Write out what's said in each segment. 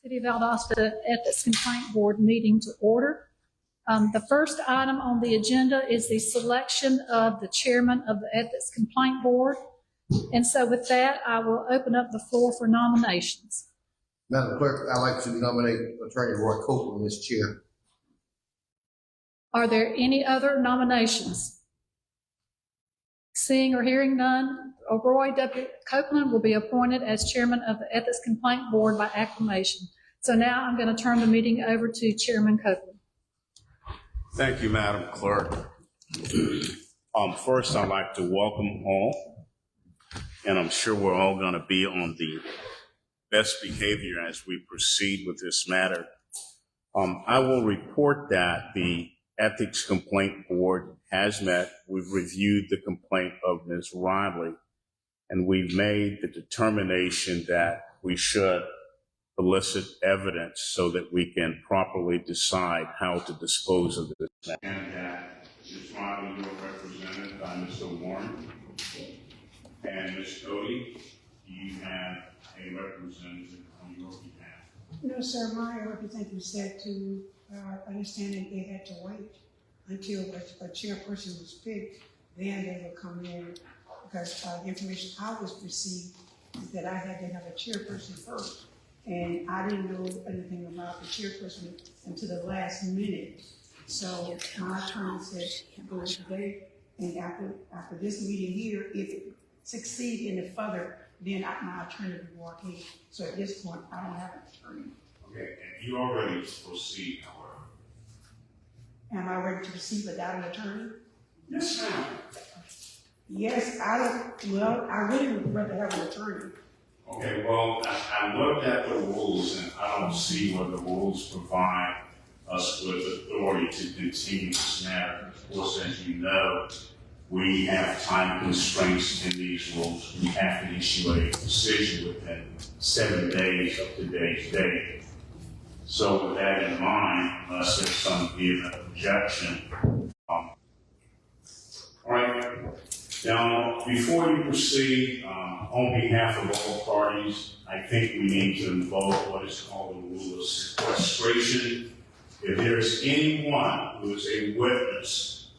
City of Valdosta Ethics Complaint Board meeting to order. The first item on the agenda is the selection of the chairman of the Ethics Complaint Board. And so with that, I will open up the floor for nominations. Madam Clerk, I'd like to nominate Attorney Roy Copeland as chair. Are there any other nominations? Seeing or hearing none, Roy W. Copeland will be appointed as chairman of the Ethics Complaint Board by acclamation. So now I'm going to turn the meeting over to Chairman Copeland. Thank you, Madam Clerk. First, I'd like to welcome all, and I'm sure we're all going to be on the best behavior as we proceed with this matter. I will report that the Ethics Complaint Board has met. We've reviewed the complaint of Ms. Riley, and we've made the determination that we should elicit evidence so that we can properly decide how to dispose of this matter. And that Ms. Riley, you're represented by Mr. Warren, and Ms. Cody, you have a representative on your behalf. No, sir, my representative said to understanding they had to wait until a chairperson was picked, then they would come in, because the information I was received is that I had to have a chairperson first, and I didn't know anything about the chairperson until the last minute. So my attorney said go today, and after this meeting here, if it succeeds any further, then my attorney will walk in. So at this point, I don't have an attorney. Okay, and you are ready to proceed, however. Am I ready to proceed without an attorney? Yes, ma'am. Yes, I really would rather have an attorney. Okay, well, I looked at the rules, and I don't see where the rules provide us with authority to continue this matter. Of course, as you know, we have time constraints in these rules. We have to issue a decision within 7 days of today's date. So with that in mind, unless there's some vehement objection. All right. Now, before you proceed, on behalf of all parties, I think we need to invoke what is called the rule of sequestration. If there is anyone who is a witness,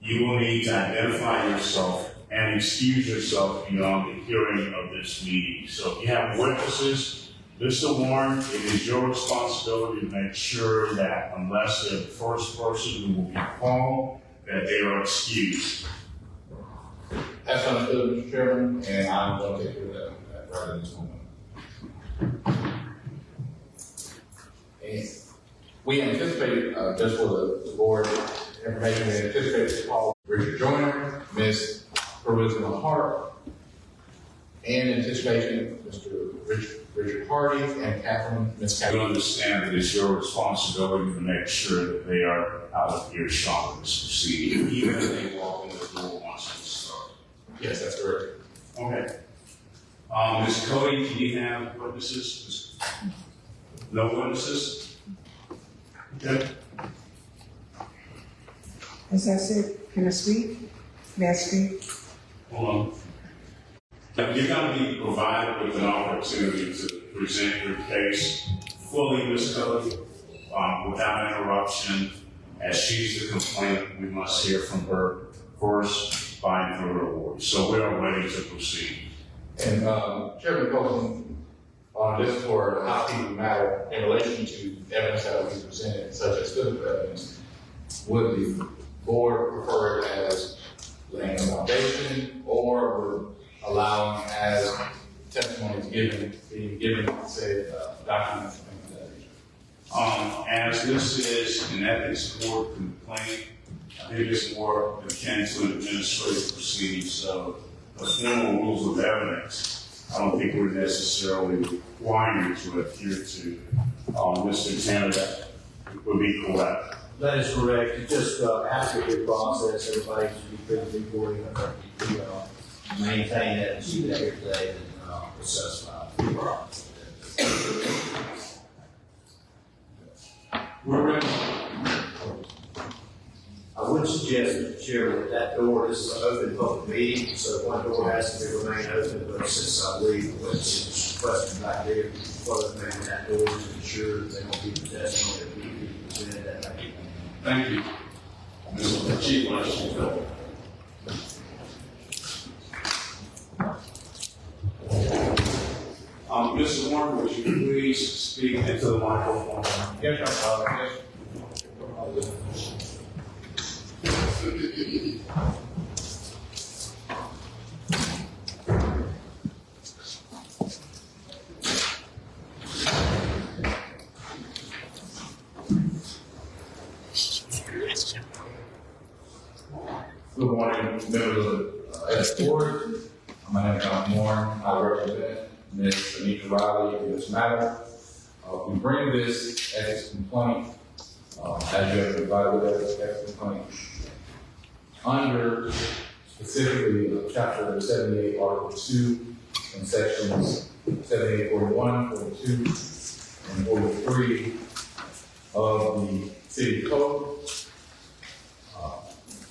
you will need to identify yourself and excuse yourself beyond the hearing of this meeting. So if you have witnesses, Mr. Warren, it is your responsibility to make sure that unless they're the first person who will be called, that they are excused. That's understood, Mr. Chairman, and I'm going to take care of that right at this moment. And we anticipate, just for the board information, we anticipate to call Richard Joyner, Ms. Charisma Hart, and anticipation, Mr. Richard Hardy, and Ms. Catherine. You understand that it's your responsibility to make sure that they are out of earshot of this proceeding, even if they walk in the door once we start. Yes, that's correct. Okay. Ms. Cody, do you have witnesses? No witnesses? Okay. As I said, can I speak? May I speak? Hold on. Now, you're going to be provided with an opportunity to present your case fully, Ms. Cody, without interruption. As she's the complainant, we must hear from her first by her award. So we are ready to proceed. And Chairman Copeland, this for a housekeeping matter in relation to evidence that will be presented, such as physical evidence, would the board prefer it as laying a foundation, or would allowing as testimony being given, say, documents and things of that nature? As this is an ethics board complaint, I think it's more akin to an administrative proceeding. So the formal rules of evidence, I don't think we're necessarily required to adhere to. Mr. Tanner, that would be correct. That is correct. It's just after the process, everybody should be physically recording. We maintain that and see that here today and assess We're ready. I would would suggest, Mr. Chairman, that door, this is an open public meeting, so one door has to remain open, but since I believe the witness is requesting back there, close maybe that door to ensure that they don't be the testimony that we be presented that night. Thank you. Mr. Chief, why don't you go? Mr. Warren, would you please speak into the microphone? Yes, sir. Good morning, members of the board. My name is John Warren. I represent Ms. Anetra Riley in this matter. We bring this ethics complaint, as you have provided with ethics complaint, under specifically Chapter 78, Article 2, and Sections 78, 41, 42, and 43 of the City Code.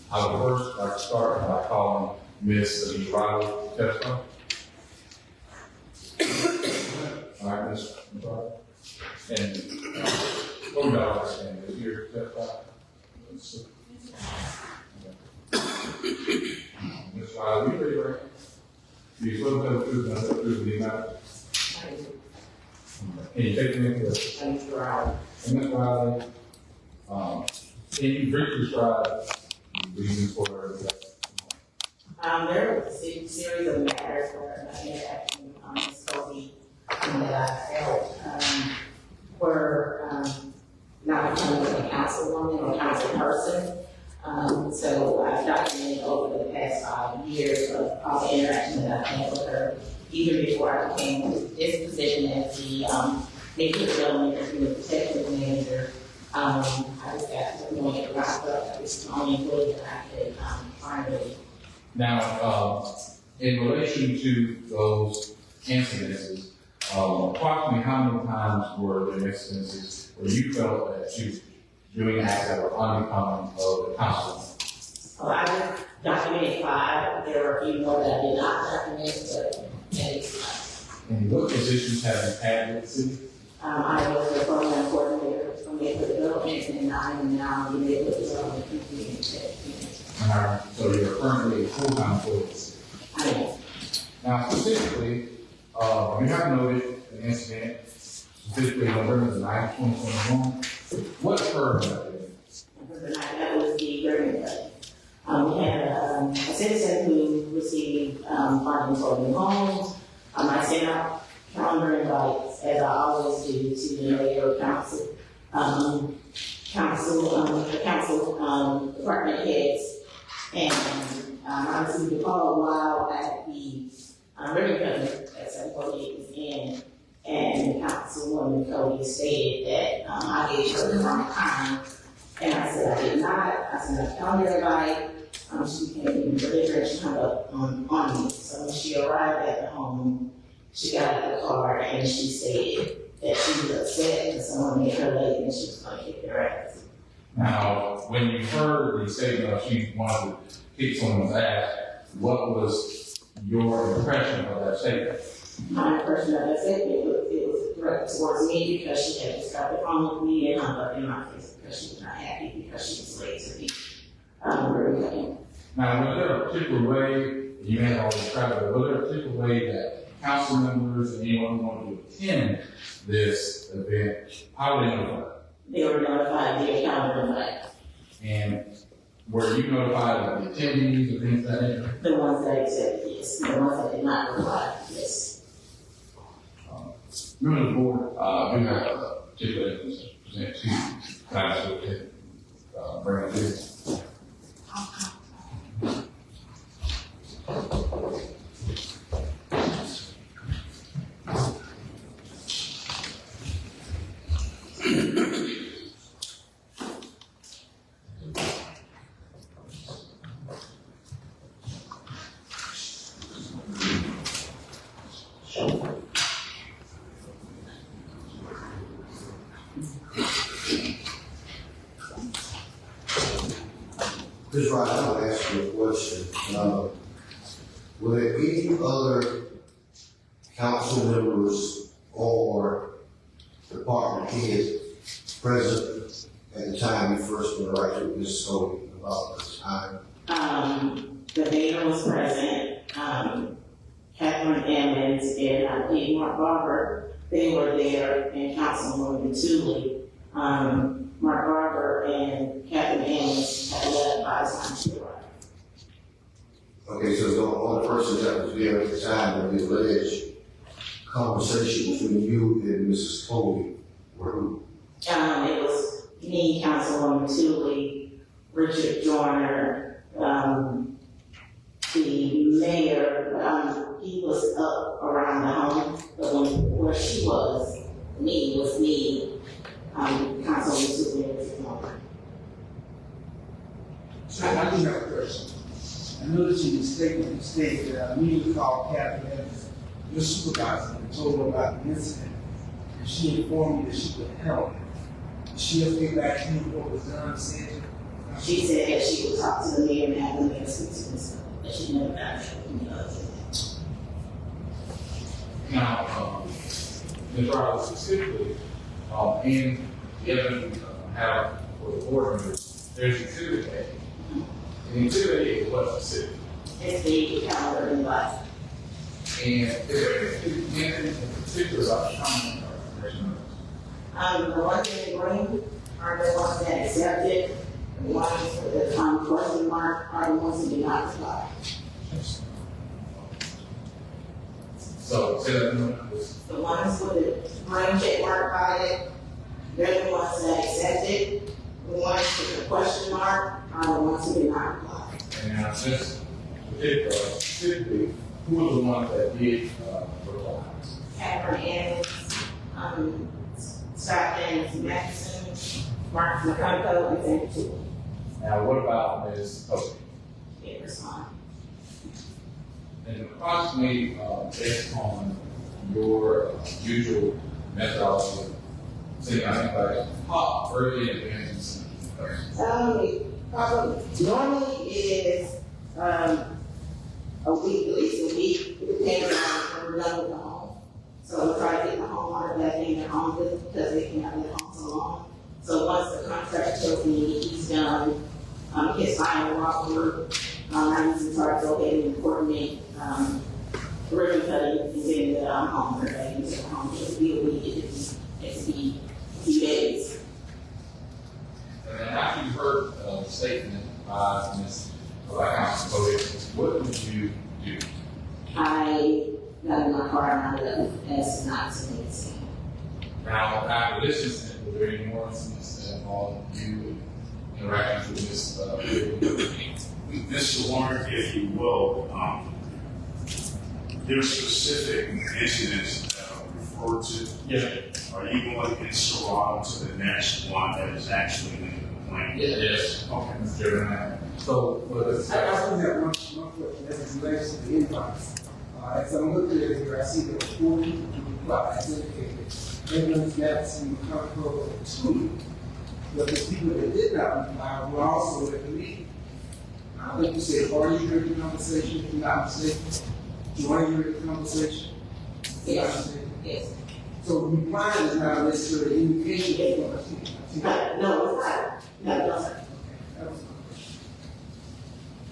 I would first like to start by calling Ms. Anetra Riley to testify. All right, Ms. Riley. And what we got understanding is here to testify. Ms. Riley, will you raise your hand? Do you swear to tell the truth and nothing but the truth in the matter? Can you take me into this? And Ms. Riley, can you briefly describe the reasons for the there was a series of matters where my interaction with Ms. Cody that I felt were not becoming a councilwoman or councilperson. So I've documented over the past 5 years of all the interaction that I've had with her, even before I became this position as the neighborhood development and protective manager. I just got to know it wrapped up. I was the only employee that I could finally. Now, in relation to those incidences, approximately how many times were there incidences where you felt that she was doing acts that were unbecoming of the council? Well, I just documented 5. There were a few more that I did not document, but it's And what positions have you had with the city? I was the program coordinator from neighborhood development, and I am now the neighborhood development community executive. So you're currently a full-time employee of the city. I am. Now, specifically, you have noted an incident, specifically on November 9th, 2021. What occurred that day? That was the Birmingham study. We had a citizen who received funding for new homes. I sent out calendar invites, as I always do, to the mayor, council, the council department heads. And I received a call while at the Miller-Cody that 748 was in, and Councilwoman Cody stated that I gave her the wrong time. And I said I did not. I sent a calendar invite. She came in deliver and she hung up on me. So when she arrived at the home, she got out of the car and she stated that she was upset because someone made her late and she was going to kick their ass. Now, when you heard the statement of she wanted to kick someone's ass, what was your impression of that statement? My impression of that statement, it was a threat towards me because she had just got the phone with me and hung up in my face because she was not happy because she was late to be Birmingham. Now, was there a particular way, you may have already described it, but was there a particular way that council members and anyone who wanted to attend this event, how were they notified? They were notified via calendar invite. And were you notified of the attendees or things like that? The ones that accepted, yes. The ones that did not reply, yes. Members of the board, do have a particular evidence to present to you. Can I just bring it to you? Ms. Wright, I want to ask you a question. Were there any other council members or department heads present at the time you first interacted with Ms. Cody about this time? The mayor was present, Catherine Emmons and I believe Mark Barber, they were there, and Councilwoman Tully. Mark Barber and Catherine Emmons had left by the time she arrived. Okay, so the only person that was there at the time of the alleged conversation between you and Mrs. Cody were who? It was me, Councilwoman Tully, Richard Joyner, the mayor, he was up around the home, but where she was me, Councilwoman Tully and Richard Joyner. So I do have a question. I noticed in your statement, you stated that I immediately called Catherine Evans, your supervisor, and told her about the incident. And she informed me that she would help. Did she ever get back to you what was done, said? She said that she would talk to the mayor and have the mayor speak to Ms. Cody, but she never got any other than that. Now, Ms. Riley specifically, in the evidence we have for the board members, there's exhibit A. And exhibit A is what specific? It's the calendar in life. And is there anything in particular about Sean or information? The ones in green are the ones that accepted, the ones with the question mark are the ones that did not apply. So, say that again. The ones with the green check mark by it, they're the ones that accepted. The ones with the question mark are the ones who did not apply. And now, since specifically, who are the ones that did reply? Catherine Evans, Scott James Matheson, Mark McConaughey, and Sandy Tully. Now, what about Ms. Cody? Did respond. And approximately, based on your usual methodology of seeing like early advances. Probably normally is a week, at least a week, depending on when we're done with the home. So we try to get the homeowner back in their home because they can have their home so long. So once the contract tells me he's done his final walkthrough, I usually try to go ahead and coordinate ribbon cutting and getting the homeowner back into the home. It could be a week, it could be a few days. And then after you heard the statement by Ms. Council Cody, what would you do? I got in my car and I left as not to make it. Now, after this incident, were there any more incidents that involved you and interactions with Ms. Mr. Warren, if you will, there are specific incidents that are referred to. Yeah. Are you going to install to the next one that is actually in the complaint? Yes. Okay, Mr. Chairman. So, what is I also have one question as it relates to the invites. As I'm looking at it here, I see there were 4 people who replied, as indicated. Evans, Madison, McConaughey, and Tully. But the people that did not reply were also at the meeting. I think you said, are you hearing the conversation, if you're not mistaken? Join you in the conversation? Yes. Yes. So replying is not necessarily an indication that you're going to see. No, it's not. No, sir. That was my question.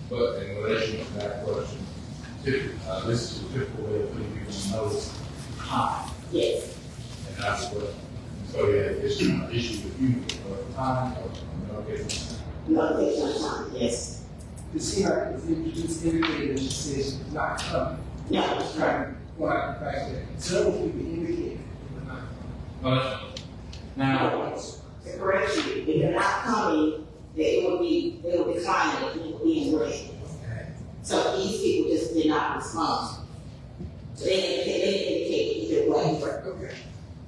But in relation to that question, this is a typical way of putting people on notice. Yes. And that's what, so yeah, it's an issue with you for time or no occasion. No, it's not time. Yes. It seemed like it just indicated that she said she's not coming. No. I was trying to point out the fact that several people indicated they were not coming. Now, To correct you, if you're not coming, they would decline it, it would be in red. Okay. So these people just did not respond. So they didn't indicate either way. Okay.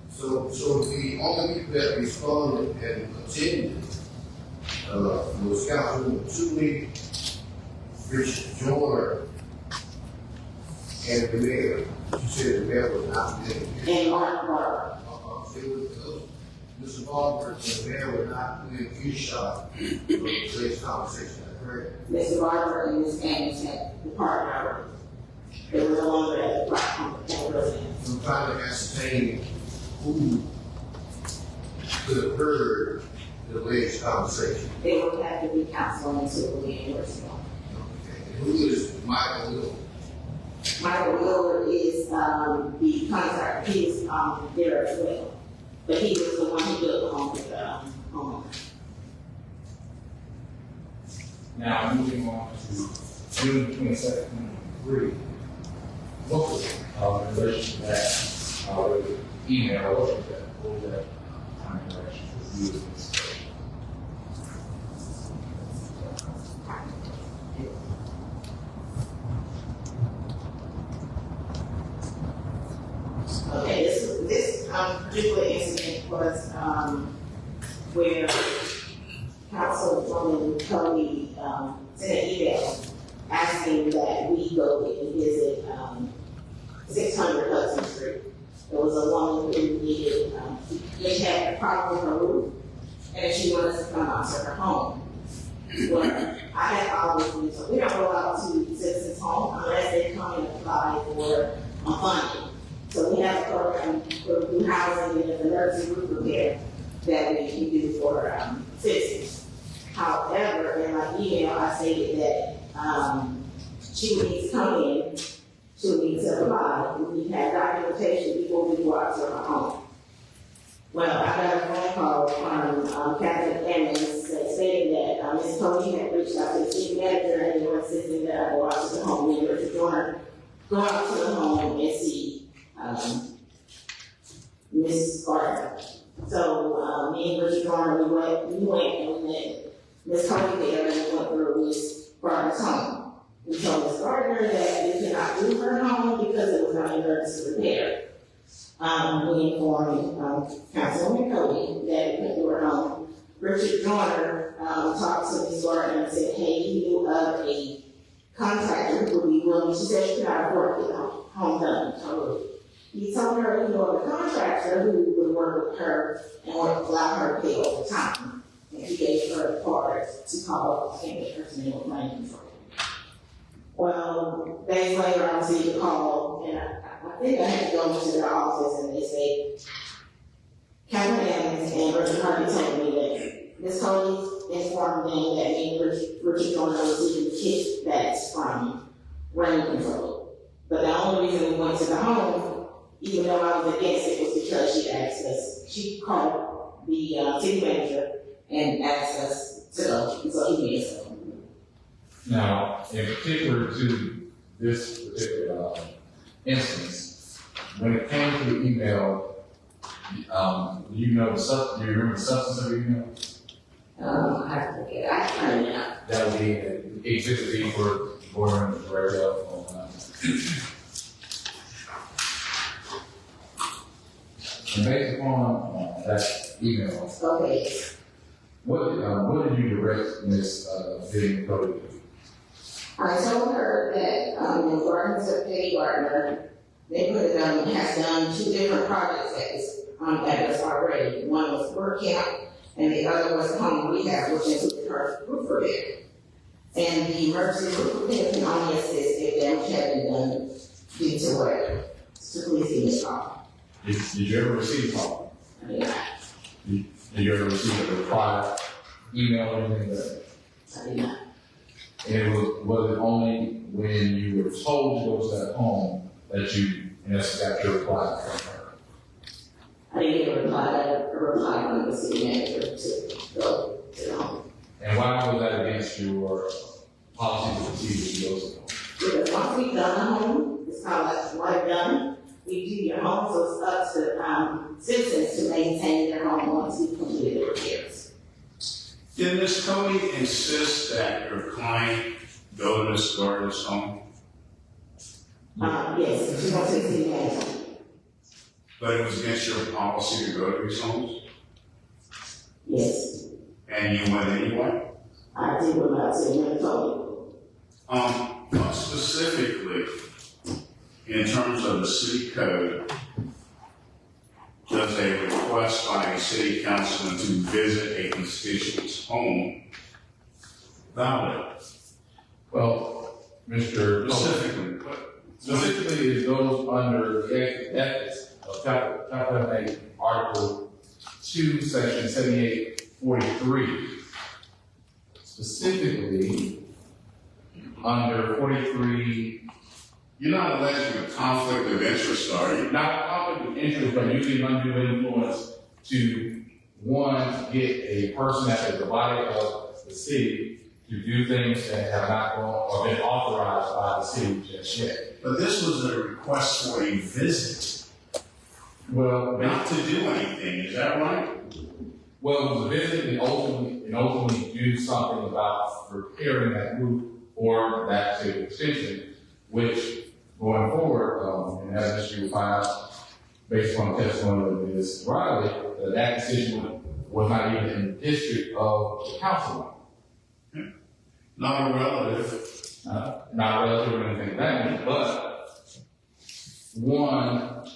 So the only people that responded and continued was Councilwoman Tully, Richard Joyner, and the mayor. You said the mayor was not there. And Mark Barber. Mr. Barber and the mayor were not within earshot of today's conversation. correct? Mr. Barber and Ms. Ames had departed already. They were no longer at the Black residence. I'm trying to ascertain who could have heard the alleged conversation. They would have to be Councilwoman to Vivian or so. Okay. Who is Michael Miller? Michael Miller is, the contractor, he is, there as well. But he was the one who built the home with the, homeowner. Now, moving on to June 22nd, 2023. What was, in relation to that, email, what was that time interaction with you and Ms. Cody? Okay, this particular incident was, where Councilwoman Cody, sent an email asking that we go and visit, 600 Hudson Street. There was a woman who needed, she had a problem with her roof, and she wanted us to come out to her home. Well, I had followed, so we don't go out to citizens' home unless they come and apply for funding. So we have a program for new housing and emergency roof repair that we can do for citizens. However, in my email, I stated that she would need to come in, she would need to apply, and we had documentation before we go out to her home. Well, I got a phone call from Captain Emmons that stated that Ms. Cody had reached out to the city manager and they were insisting that I go out to the home. We were to go out to the home and see Ms. Gardner. So me and Richard Garner, we went and we met Ms. Cody there and we went through Ms. Gardner's home. We told Ms. Gardner that we cannot do her home because it was not an emergency repair. We informed Councilwoman Cody that we could do her home. Richard Garner talked to Ms. Gardner and said, hey, he knew of a contractor who would be willing. She said she could not afford to get the home done. So he told her he knew of a contractor who would work with her and would allow her to pay over time. And he gave her a card to call, I think the person was planning control. Well, days later, I received a call, and I think I had to go into their office, and they say, Captain Evans and Richard Harvey told me that Ms. Cody informed them that me and Richard Joyner receiving kickbacks from rain control. But the only reason we went to the home, even though I was against it, was because she asked us, she called the city manager and asked us to go, so he made us go. Now, in particular to this particular instance, when it came to the email, do you remember the substance of the email? I have to look at it. I can't remember. That would be Exhibit B for Gordon and Ferrell. And based upon that email, Okay. what did you direct Ms. Vivian Cody to do? I told her that when Gardner's a Petty Gardner, they has done 2 different projects at us already. One was work camp, and the other was home rehab, which included her roof repair. And the emergency roof repair can only assist if damage had been done due to weather. So please give me a call. Did you ever receive a call? Yeah, Did you ever receive a reply, email, or anything like that? I did not. And it was it only when you were told to go to that home that you, in essence, got your reply from her? I didn't get a reply from the city manager to go to the home. And why was that against your policy and procedures to go to the home? Because once we've done the home, it's kind of like what I've done. We do your home, so it's up to citizens to maintain their home once we've completed the repairs. Did Ms. Cody insist that your client go to Ms. Gardner's home? Yes, she wants to see the manager. But it was against your policy to go to these homes? Yes, And you went anyway? I did what I said, Miller-Cody. Specifically, in terms of the city code, does a request by a city councilman to visit a constituent's home valid? Well, Mr. Specifically, it goes under the ethics of Chapter 8, Article 2, Section 7843. Specifically, under 43, You're not alleging a conflict of interest, are you? not conflict of interest, but using undue influence to, one, get a person that is a body of the city to do things that have not gone or been authorized by the city just yet. But this was a request for a visit, Well, not to do anything, is that right? well, it was a visit and ultimately do something about repairing that roof or that particular extension, which going forward, and as you will find out based on the testimony of Ms. Riley, that decision was not even in the district of the councilwoman. Not a relative. Not relative or anything like that, but one,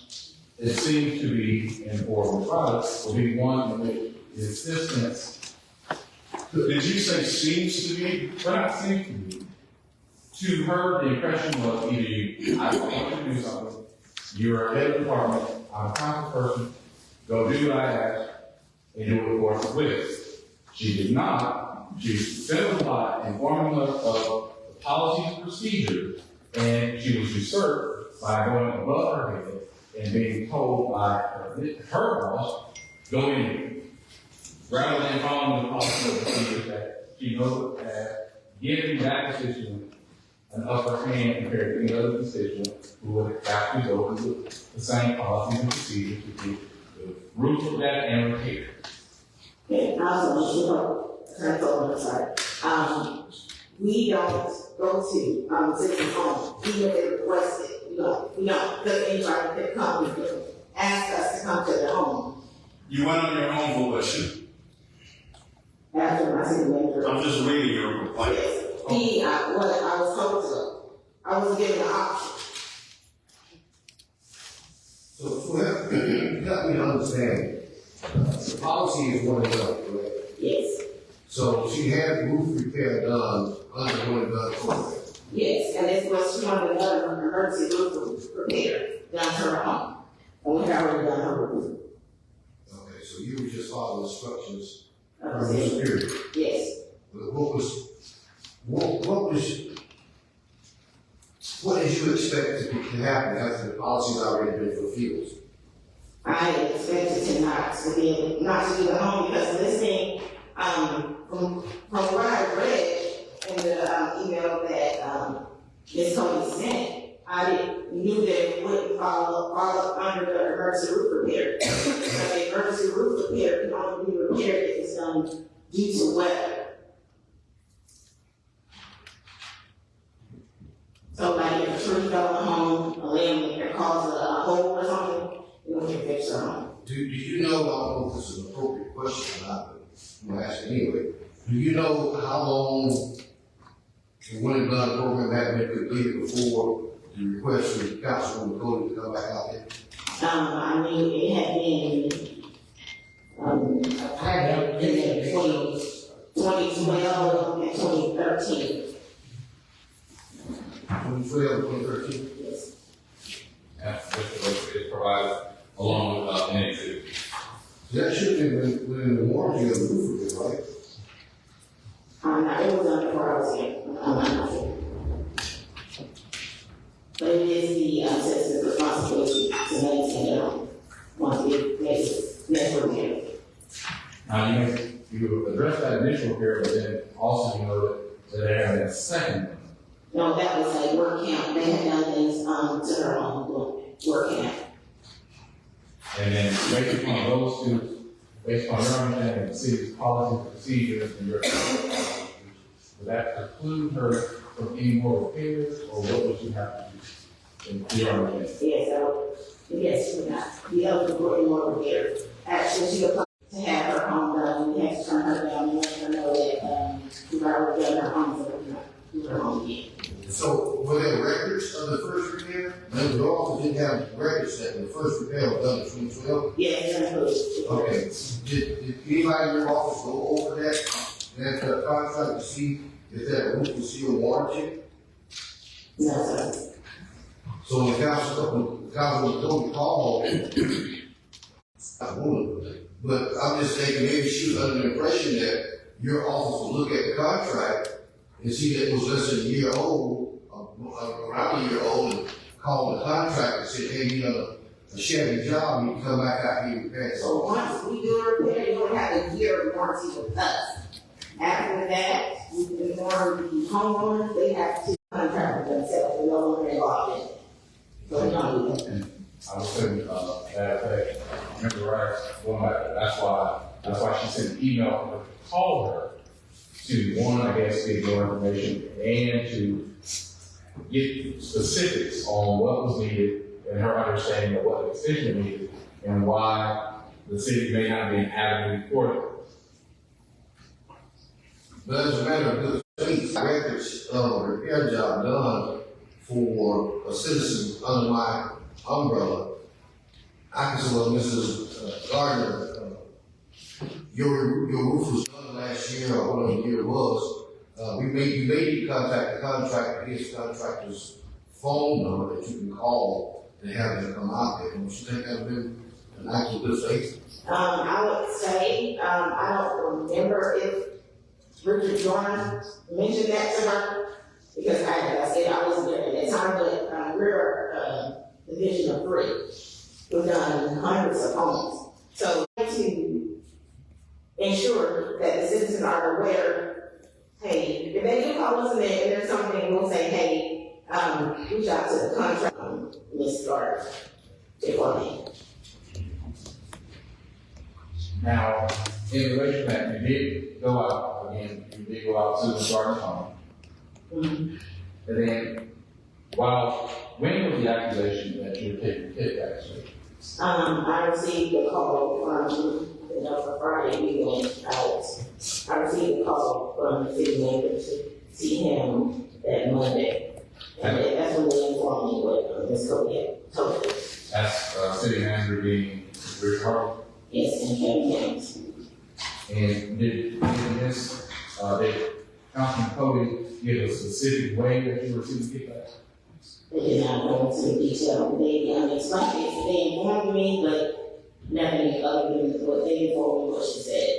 it seems to be, in Oregon products, will be one in which the assistance, Did you say seems to be? but not seems to be, to her, the impression was either you, I want you to do something, you're a head of the department, I'm a council person, go do what I ask, and do it forthwith. She did not. She simplified informing us of the policies and procedures, and she was usurped by going above her head and being told by her boss, go in. Rather than following the policies and procedures that she knows as giving that constituent an upper hand compared to any other constituent who would have to go through the same policies and procedures to be the root of that and repair. Okay, also, we don't go to, citizen home, even if they request it, we don't, because anybody could come and ask us to come to their home. You went on your own volition. After my city manager. I'm just reading your complaint. Yes, what I was told to, I was given an option. So help me to understand, the policy is one and done, correct? Yes, So she had roof repair done under one and done program. yes, and this was, she wanted another emergency roof repair down to her home. And we had already done her roof. Okay, so you were just following instructions That from was your it. superior. Yes, But what did you expect to happen after the policy's already been fulfilled? I expected to not to do the home because listening, from what I read in the email that, Ms. Cody sent, I knew that it wouldn't fall under the emergency roof repair. Because the emergency roof repair can only be repaired if it's done due to weather. So like if a tree fell on the home, a limb that caused a hole or something, we can fix the home. Do you know, I don't know if this is an appropriate question or not, but I'm gonna ask it anyway. Do you know how long the one and done program had been completed before the request from Councilwoman Cody to come back out there? I mean, it had been, I had been in 2012 and 2013. 2012, 2013? Yes. Which is provided along with an exhibit. That should have been within the warranty of the roof repair, right? It was done before I was here. I'm not sure. But it is the citizen's responsibility to maintain it once we make it repair. Now, you address that initial repair, but then also you know that they have that second one. No, that was a work camp. They had done things to her home, work camp. And then based upon those two, based on your understanding of the city's policies, procedures, and your policies, would that preclude her from any more repairs, or what would you have to do? In your understanding? Yes, she would not be eligible for any more repairs. Actually, she applied to have her home done, we had to turn her down and let her know that, we've already done her home, so we're not do her home again. So were there records of the first repair? No, the office didn't have records that the first repair was done in 2012? Yes, that's good. Okay, did anybody in your office go over that contract to see Is that roof is still warranted? No, sir. So when Councilwoman called, I would, but I'm just thinking maybe she was under the impression that your office would look at the contract and see that it was less than a year old, around a year old, and call the contractor and say, hey, you know, a shabby job, you can come back out here and repair it. So once we do a repair, you're gonna have a year warranty with us. After that, we can inform the homeowners, they have to contract with themselves, we no longer involved in it. So we don't do that. I was saying, that effect, remember right, going back, that's why she sent an email to call her to, one, I guess, get more information and to get specifics on what was needed and her understanding of what the decision needed and why the city may not be an avenue for it. But as a matter of good faith, records of a repair job done for a citizen under my umbrella, I can say, well, Mrs. Gardner, your roof was done last year or whatever the year it was. You may need to contact the contractor, his contractor's phone number that you can call and have them come out there. Don't you think that would be an act of good faith? I would say, I don't remember if Richard Jordan mentioned that to her, because like I said, I wasn't there at that time, but we're division of 3. We've done hundreds of homes. So to ensure that the citizens are aware, hey, if they do call us and there's something, we'll say, hey, reach out to the contract, Ms. Gardner, before me. Now, in relation to that, you did go out, again, you did go out to the Gardner's home. Mm-hmm. And then, when was the accusation that you were taking kickbacks? I received a call from, for Friday, we went out. I received a call from the city manager to see him that Monday. And that's when they informed me what Ms. Cody had told us. That's city manager being Richard Harvey. Yes, and Kevin James. And did Councilman Cody give a specific way that you were receiving kickbacks? They did not go into detail. They explained it. They informed me, but nothing other than what they informed me what she said.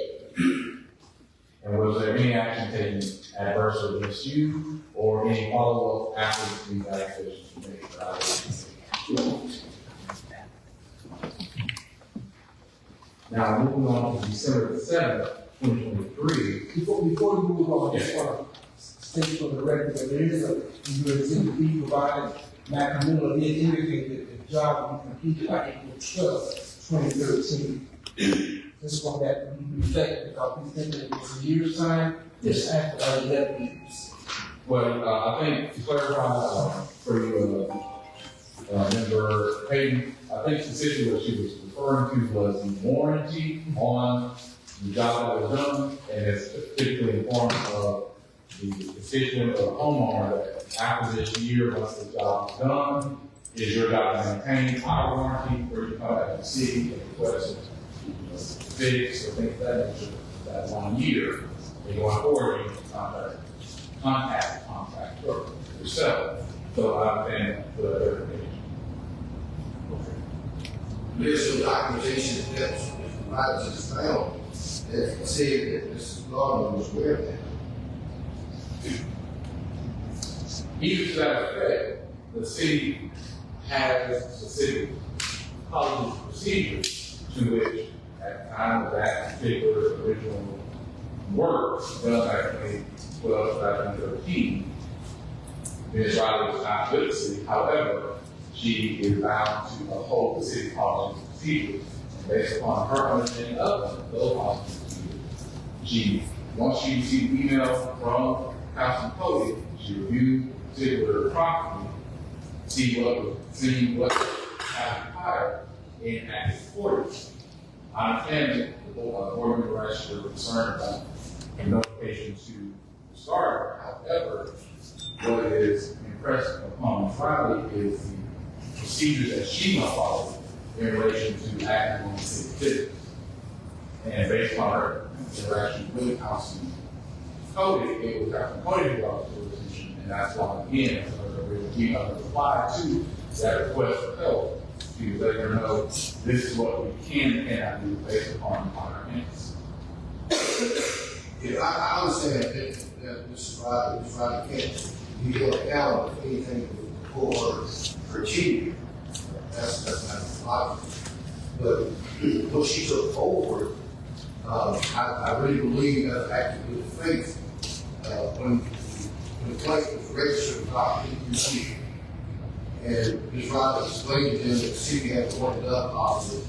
And was there any action taken adverse against you or any follow-up after the accusations were made? No. Now, moving on to December 7th, 2023. Before you move on, I just want to state for the record that there is your exhibit B provided. Matt Miller did indicate that the job will be completed by April 12th, 2013. Just want that to be reflected because we think that it's a year's time. This act of 11 years. Well, I think to clarify for you, Member Payton, I think specifically what she was referring to was the warranty on the job that was done, and it's particularly in the form of the constituent or the homeowner that after this year, once the job is done, is your job to maintain our warranty, or you come back to the city and request fix or things of that nature, that 1 year, and going forward, you can contact the contractor yourself. So I understand the clarification. There's some documentation that was provided to the town that said that Mrs. Gardner was aware of that. Even to that effect, the city has specific policy procedures to which, at the time of that particular original work done back in 2013, Ms. Riley was not with the city. However, she is bound to uphold the city policy procedures. And based upon her understanding of those policy procedures, once she received email from Councilman Cody, she reviewed the particular property, see what transpired, and acted accordingly. I understand that the board member rights were concerned about the notification to the starter. However, what is impressed upon Ms. Riley is the procedures that she must follow in relation to acting on the city business. And based on her interaction with Councilman Cody, it was Councilman Cody who brought it to the attention, and that's why, again, we reply to that request for help, to let her know this is what we can and cannot do based upon our hints. Yeah, I understand that Mr. Rodney can't be held accountable for anything for her cheating. That's not logical. But what she took over, I really believe that acted with faith, when the complaint was registered by PQC. And Ms. Rodney explained to them that the city had wanted up positive,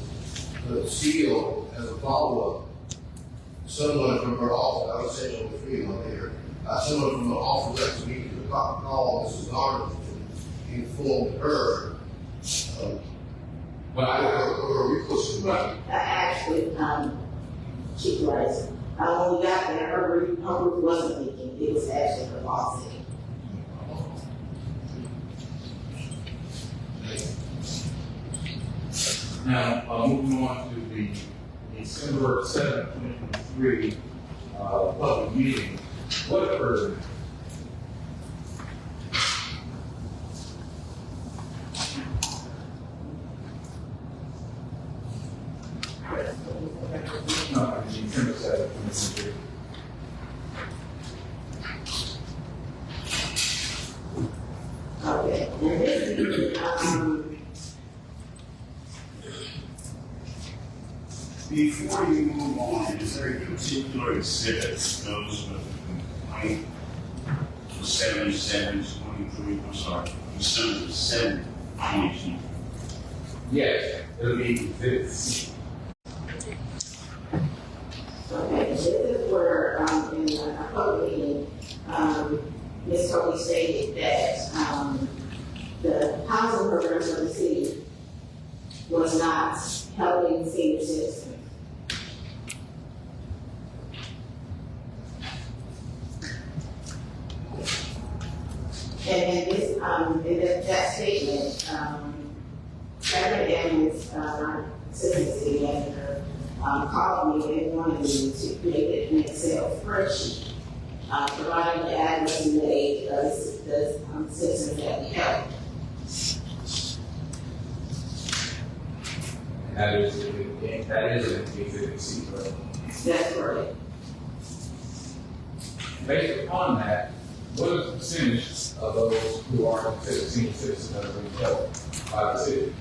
but still, as a follow-up, someone from her office, I was saying over 3 on there, someone from her office left me to call Mrs. Garner and informed her, But her request to me. Actually, Chief Rice, when we got there, her roof wasn't leaking, it was actually her faucet. now, moving on to the December 7th, 2023, public meeting, what occurred? No, December 7th, 2023. Okay, and this, Before you move on, is there a particular exhibit that goes with the complaint for 77/23, I'm sorry, December 7th, 2023? Yes, it'll be Exhibit C. okay, this is where, in a public meeting, Ms. Cody stated that, the housing program for the city was not helping senior citizens. And this, in that statement, Sharon Evans, assistant city manager, called me and wanted me to create an Excel spreadsheet, providing the address and the age of the citizens that we help. That is an Exhibit C, right? That's correct. Based upon that, what is the percentage of those who are considered senior citizens that are being helped by the city?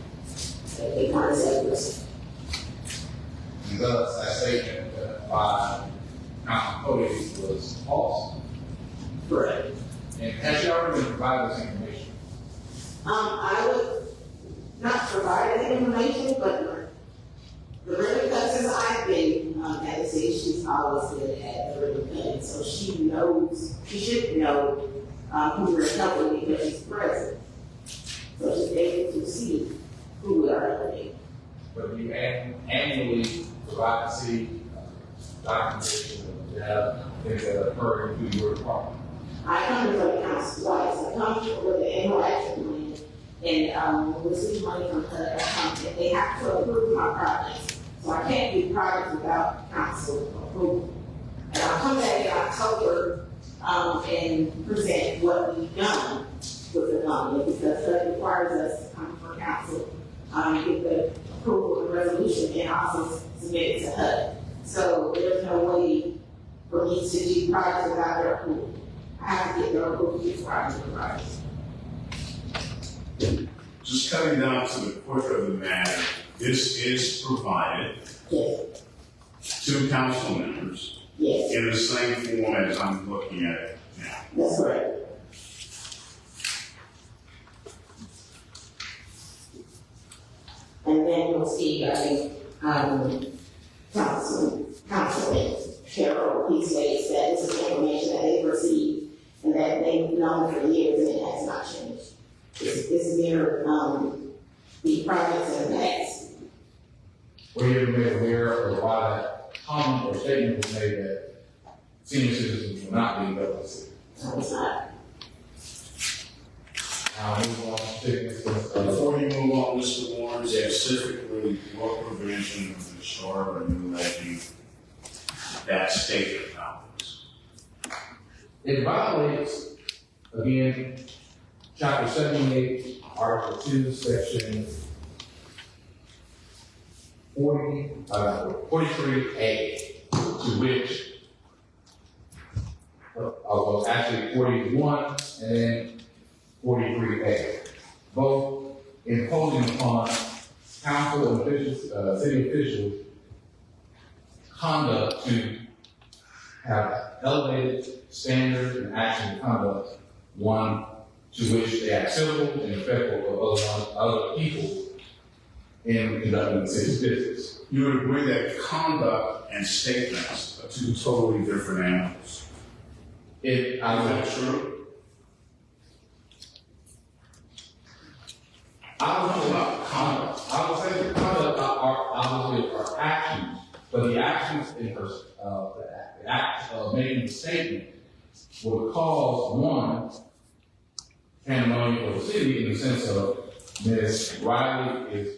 8.7%. And thus, that statement by Councilman Cody was false. Correct. And has she already been provided this information? I would not provide that information, but the ribbon cutters I've been at the city, she's always good at the ribbon cutting, so she knows, she should know who we're helping because she's present. So she's able to see who we are helping. But you annually provide the city documentation of data, things that occur through your department. I come to the council twice. I come with the annual action plan and receive money from the account, and they have to approve my projects. So I can't do projects without council approval. And I'll come back in October and present what we've done with the company because that requires us to come for council, get the approval of the resolution and also submit it to HUD. So there's no way for me to do projects without their approval. I have to get their approval before I do the project. Just cutting down to the quick of the matter, this is provided Yes, to council members yes, in the same form as I'm looking at it now. that's right. And then you'll see, I think, Councilman Carroll, he states that this is information that they've received and that they've known for years and it has not changed. It's mere, the projects in the past. Were you ever made aware of why that comment or statement was made that senior citizens will not be helped by the city? So it's not. Now, move on to this. Before you move on, Mr. Warren, specifically what provision of the charter are you alleging that statement covers? It violates, again, chapter 78, article 2, section 43A, to which, well, actually 41 and then 43A, both imposing upon council and officials, city officials, conduct to have elevated standards and action conduct, one to which they act civil and respectful of other people in conducting the city's business. You would agree that conduct and statements are two totally different animals. Is that true? I would say about conduct. I would say the conduct are actions, but the actions in the act of making the statement would cause one pandemonium for the city in the sense of Ms. Riley has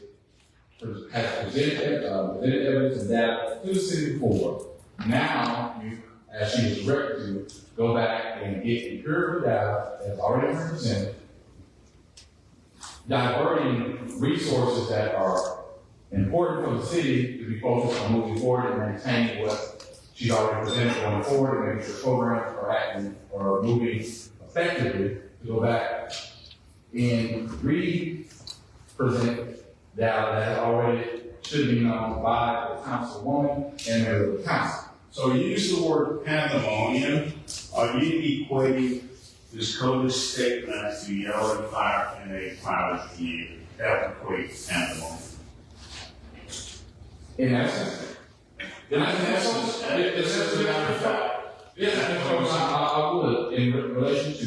presented evidence and data to the city before. Now, you, as she is directed to, go back and get empirical data that's already been presented, diverting resources that are important for the city to be focused on moving forward and maintaining what she's already presented going forward and making sure programs are acting or moving effectively, to go back and re-present data that already should be known by the councilwoman and members of the council. So you use the word pandemonium. Are you equating this coded statement to yell at fire in a cloud year? That would equate pandemonium. In essence, I would, in relation to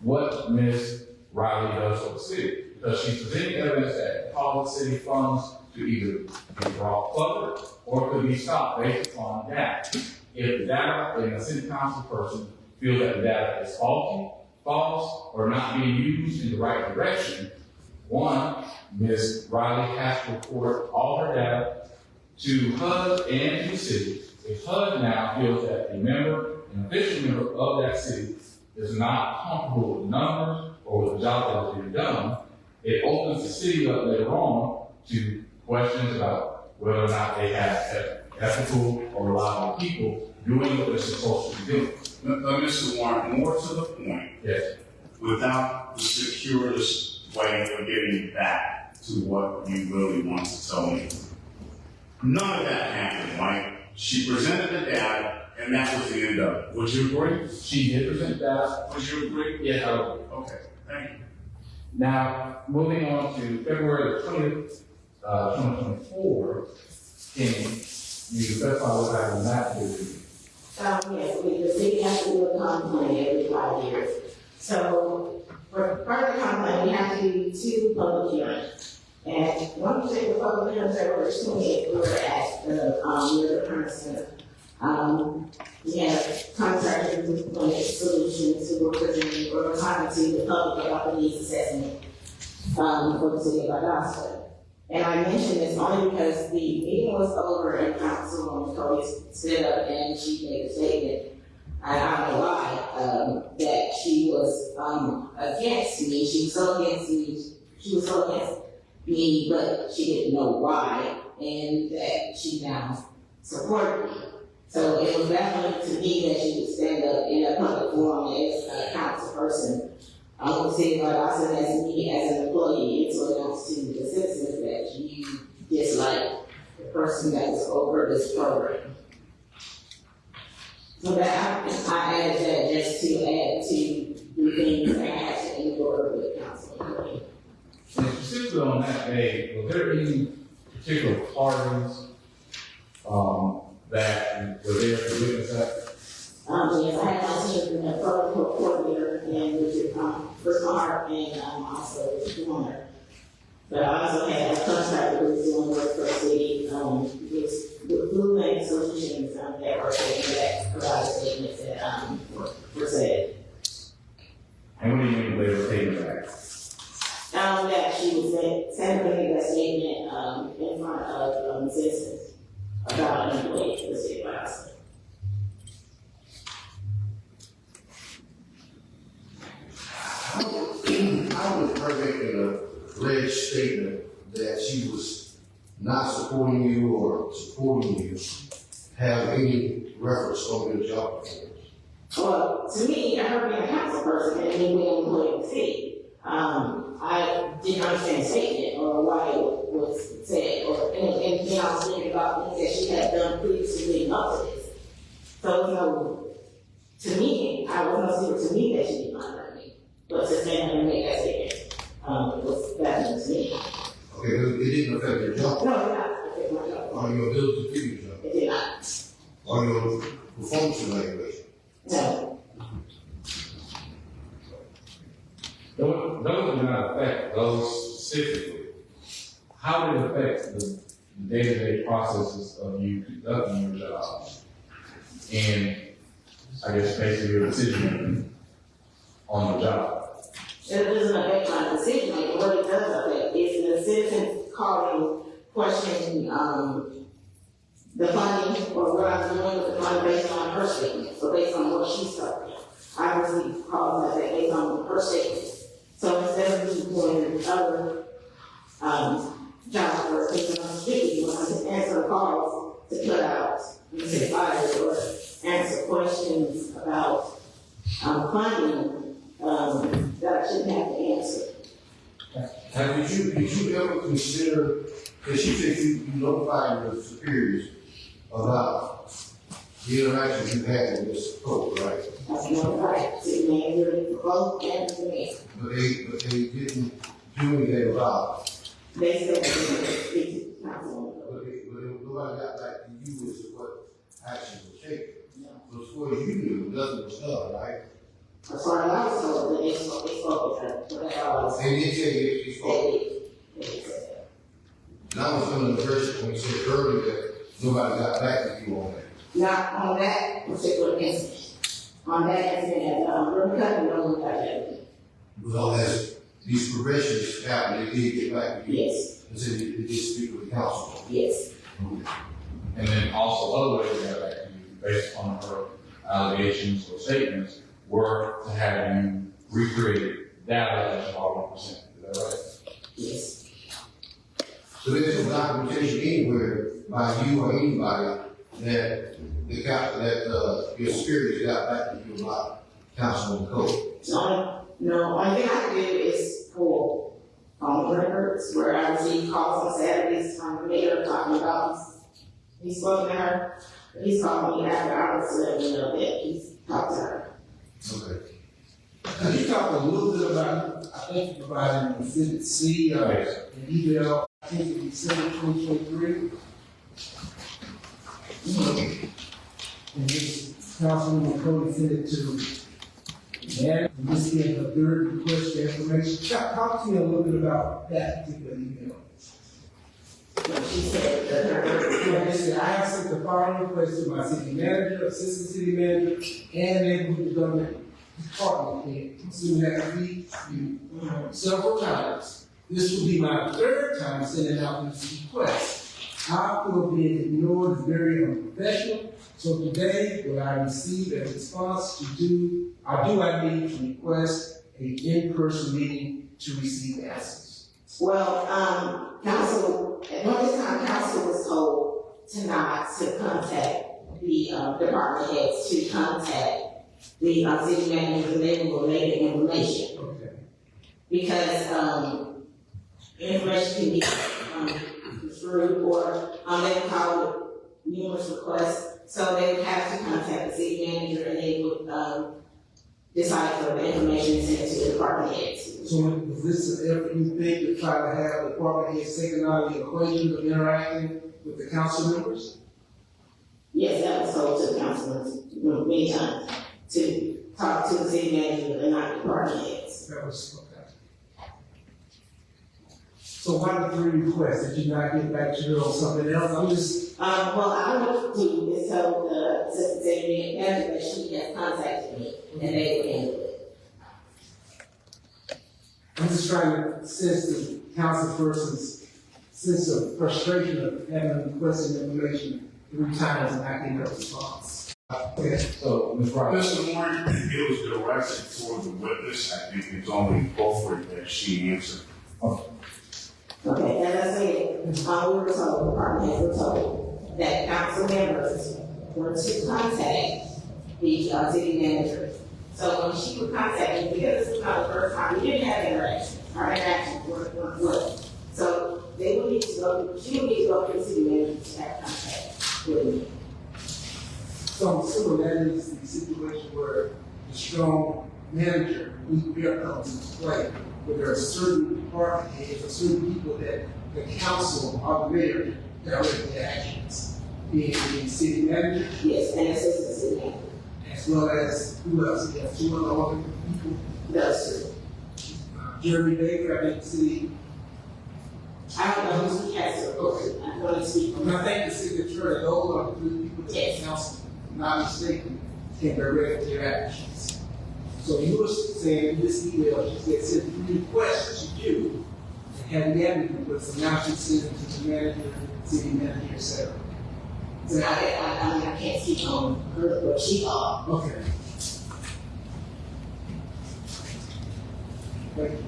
what Ms. Riley does for the city, because she's presenting evidence that calls city funds to either be brought further or could be stopped based upon data. If the data and the city council person feel that the data is faulty, false, or not being used in the right direction, one, Ms. Riley has to report all her data to HUD and to the city. If HUD now feels that a member, an official member of that city, is not comfortable with the numbers or with the job that is being done, it opens the city up later on to questions about whether or not they have ethical or reliable people doing what they're supposed to be doing. Mr. Warren, more to the point, Yes. without the circuitous way of getting back to what you really want to tell me. None of that happened, Mike. She presented the data, and that was the end of it. Would you agree? She did present data. Would you agree? Yes, I would. Okay, thank you. Now, moving on to February 20th, 2024, can you specify what happened in that division? Yes, the city has to do a comp plan every 5 years. So for part of the comp plan, we have to do 2 public hearings. And one particular public hearing, February 28th, we were at the Miller-Cody Center. We have contractors with implemented solutions who were presenting or talking to the public about the needs assessment for the city of Valdosta. And I mentioned this only because the meeting was over and Councilwoman Cody stood up and she made a statement, and I don't know why, that she was against me. She was so against me. She was so against me, but she didn't know why, and that she now supported me. So it was definitely to me that she would stand up in a public forum as a council person. I would say, but also as me as an employee, and so it goes to the citizens that you dislike the person that was over this program. So that I added that just to add to the things that I had to endure with council. And specifically on that day, was there any particular parties that were there to witness that? Yes, I had my team in the protocol coordinator and Richard Bernard and also Richard Warner. But I also had a contractor who was doing work for the city, with Blue Lake Solutions that were taking that provided statements that were said. And what do you mean they were taken back? That she was sending a statement in front of citizens about an employee for the city of Valdosta. not supporting you or supporting you have any reference on your job performance? Well, to me, her being a council person and me being an employee of the city, I didn't understand the statement or why it was said, and then I was thinking about things that she had done previously leading up to this. So, you know, to me, I was no secret to me that she did not hurt me. But to stand and make that statement, it was bad to me. Okay, it didn't affect your job. No, it did not affect my job. Or your ability to do your job. It did not. Or your performance evaluation. No. Those do not affect those specifically. How did it affect the day-to-day processes of you conducting your job? And I guess basically your decision making on the job. It doesn't affect my decision making. What it does affect is the citizens calling, questioning, the funding or what I'm doing with the money based on her statement. So based on what she's talking about. I receive calls like that based on her statement. So instead of me doing other, jobs or taking on duty, when I just answer calls to put out, say fires or answer questions about, funding, that I shouldn't have to answer. Now, did you ever consider, because you said you notified your superiors about the interactions you had with this code, right? That's not right. City manager, both and the mayor. But they didn't do anything about it. They said they didn't speak to council. But nobody got back to you as to what actions were taken. No. So as far as you knew, nothing was done, right? As far as I was told, that they spoke with her, but that's all I was. They did say you spoke. They did say that. And I was under the impression when you said earlier that nobody got back to you on that. Not on that particular incident. On that incident, Miller-Cody, no one got that. Well, as these progressions happened, they did get back to you. Yes, And said they did speak with the council. yes. And then also other ways to have back to you based on her allegations or statements were to have you recreate data that's about 1%. Is that right? Yes. So there's no documentation anywhere by you or anybody that your superiors got back to you about Councilwoman Cody. No, only thing I can do is pull phone records where I receive calls on Saturdays from the mayor talking about he spoke to her. He's called me after hours to let me know that he's talked to her. Okay. Could you talk a little bit about, I think you provided in Exhibit C, an email, I think in December 2023. And this Councilwoman Cody sent it to Matt, and this being her third request for information. Talk to me a little bit about that particular email. She said that They said, I have sent the following request to my city manager, assistant city manager, and neighborhood government department head. Soon after we several times. This will be my third time sending out this request. I feel being ignored is very unprofessional. So today, what I received as a response I need to request an in-person meeting to receive answers. well, council, at this time, council was told to contact the department heads to contact the city manager, and they will relay the information. Okay. Because information can be construed or they would call numerous requests. So they would have to contact the city manager and they would decipher the information sent to the department heads. So is this an effort you think to try to have the department heads taken out of the equation of interacting with the council members? Yes, that was told to the councilman many times, to talk to the city manager and not the department heads. That was, okay. So why the three requests? Did you not get back to her on something else? I'm just. Well, I would do is tell the assistant city manager that she has contacted me and they would handle it. I'm just trying to sense the council person's sense of frustration of having requested information 3 times and not getting a response. So, Ms. Roberts. Mr. Moore, it was directed toward the witness. I think it's only appropriate that she answer. Okay, as I said, we were told, department heads were told, that council members were to contact the city manager. So when she would contact me, because this was not the first time, we didn't have interaction. Our interactions weren't good. So they would need to go, she would need to go to the city manager to have contact with me. So I'm assuming that is the situation where the strong manager, we are coming to play, where there are certain department heads or certain people that the council or the mayor direct their actions. Being the city manager, Yes, and assistant city manager. as well as who else? We have two other people. Those two. Jeremy Baker, I think the city. I don't know who's the council. Okay, I'm going to speak on And that. I think the city attorney, those are the three people that Yes. the council, if not mistaken, can direct their actions. So you were saying in this email, you said send 3 requests to you, and hadn't gotten any requests, and now she's sending to the manager, city manager, et cetera. Is that- I mean, I can't speak on her, what she thought. Okay. Thank you.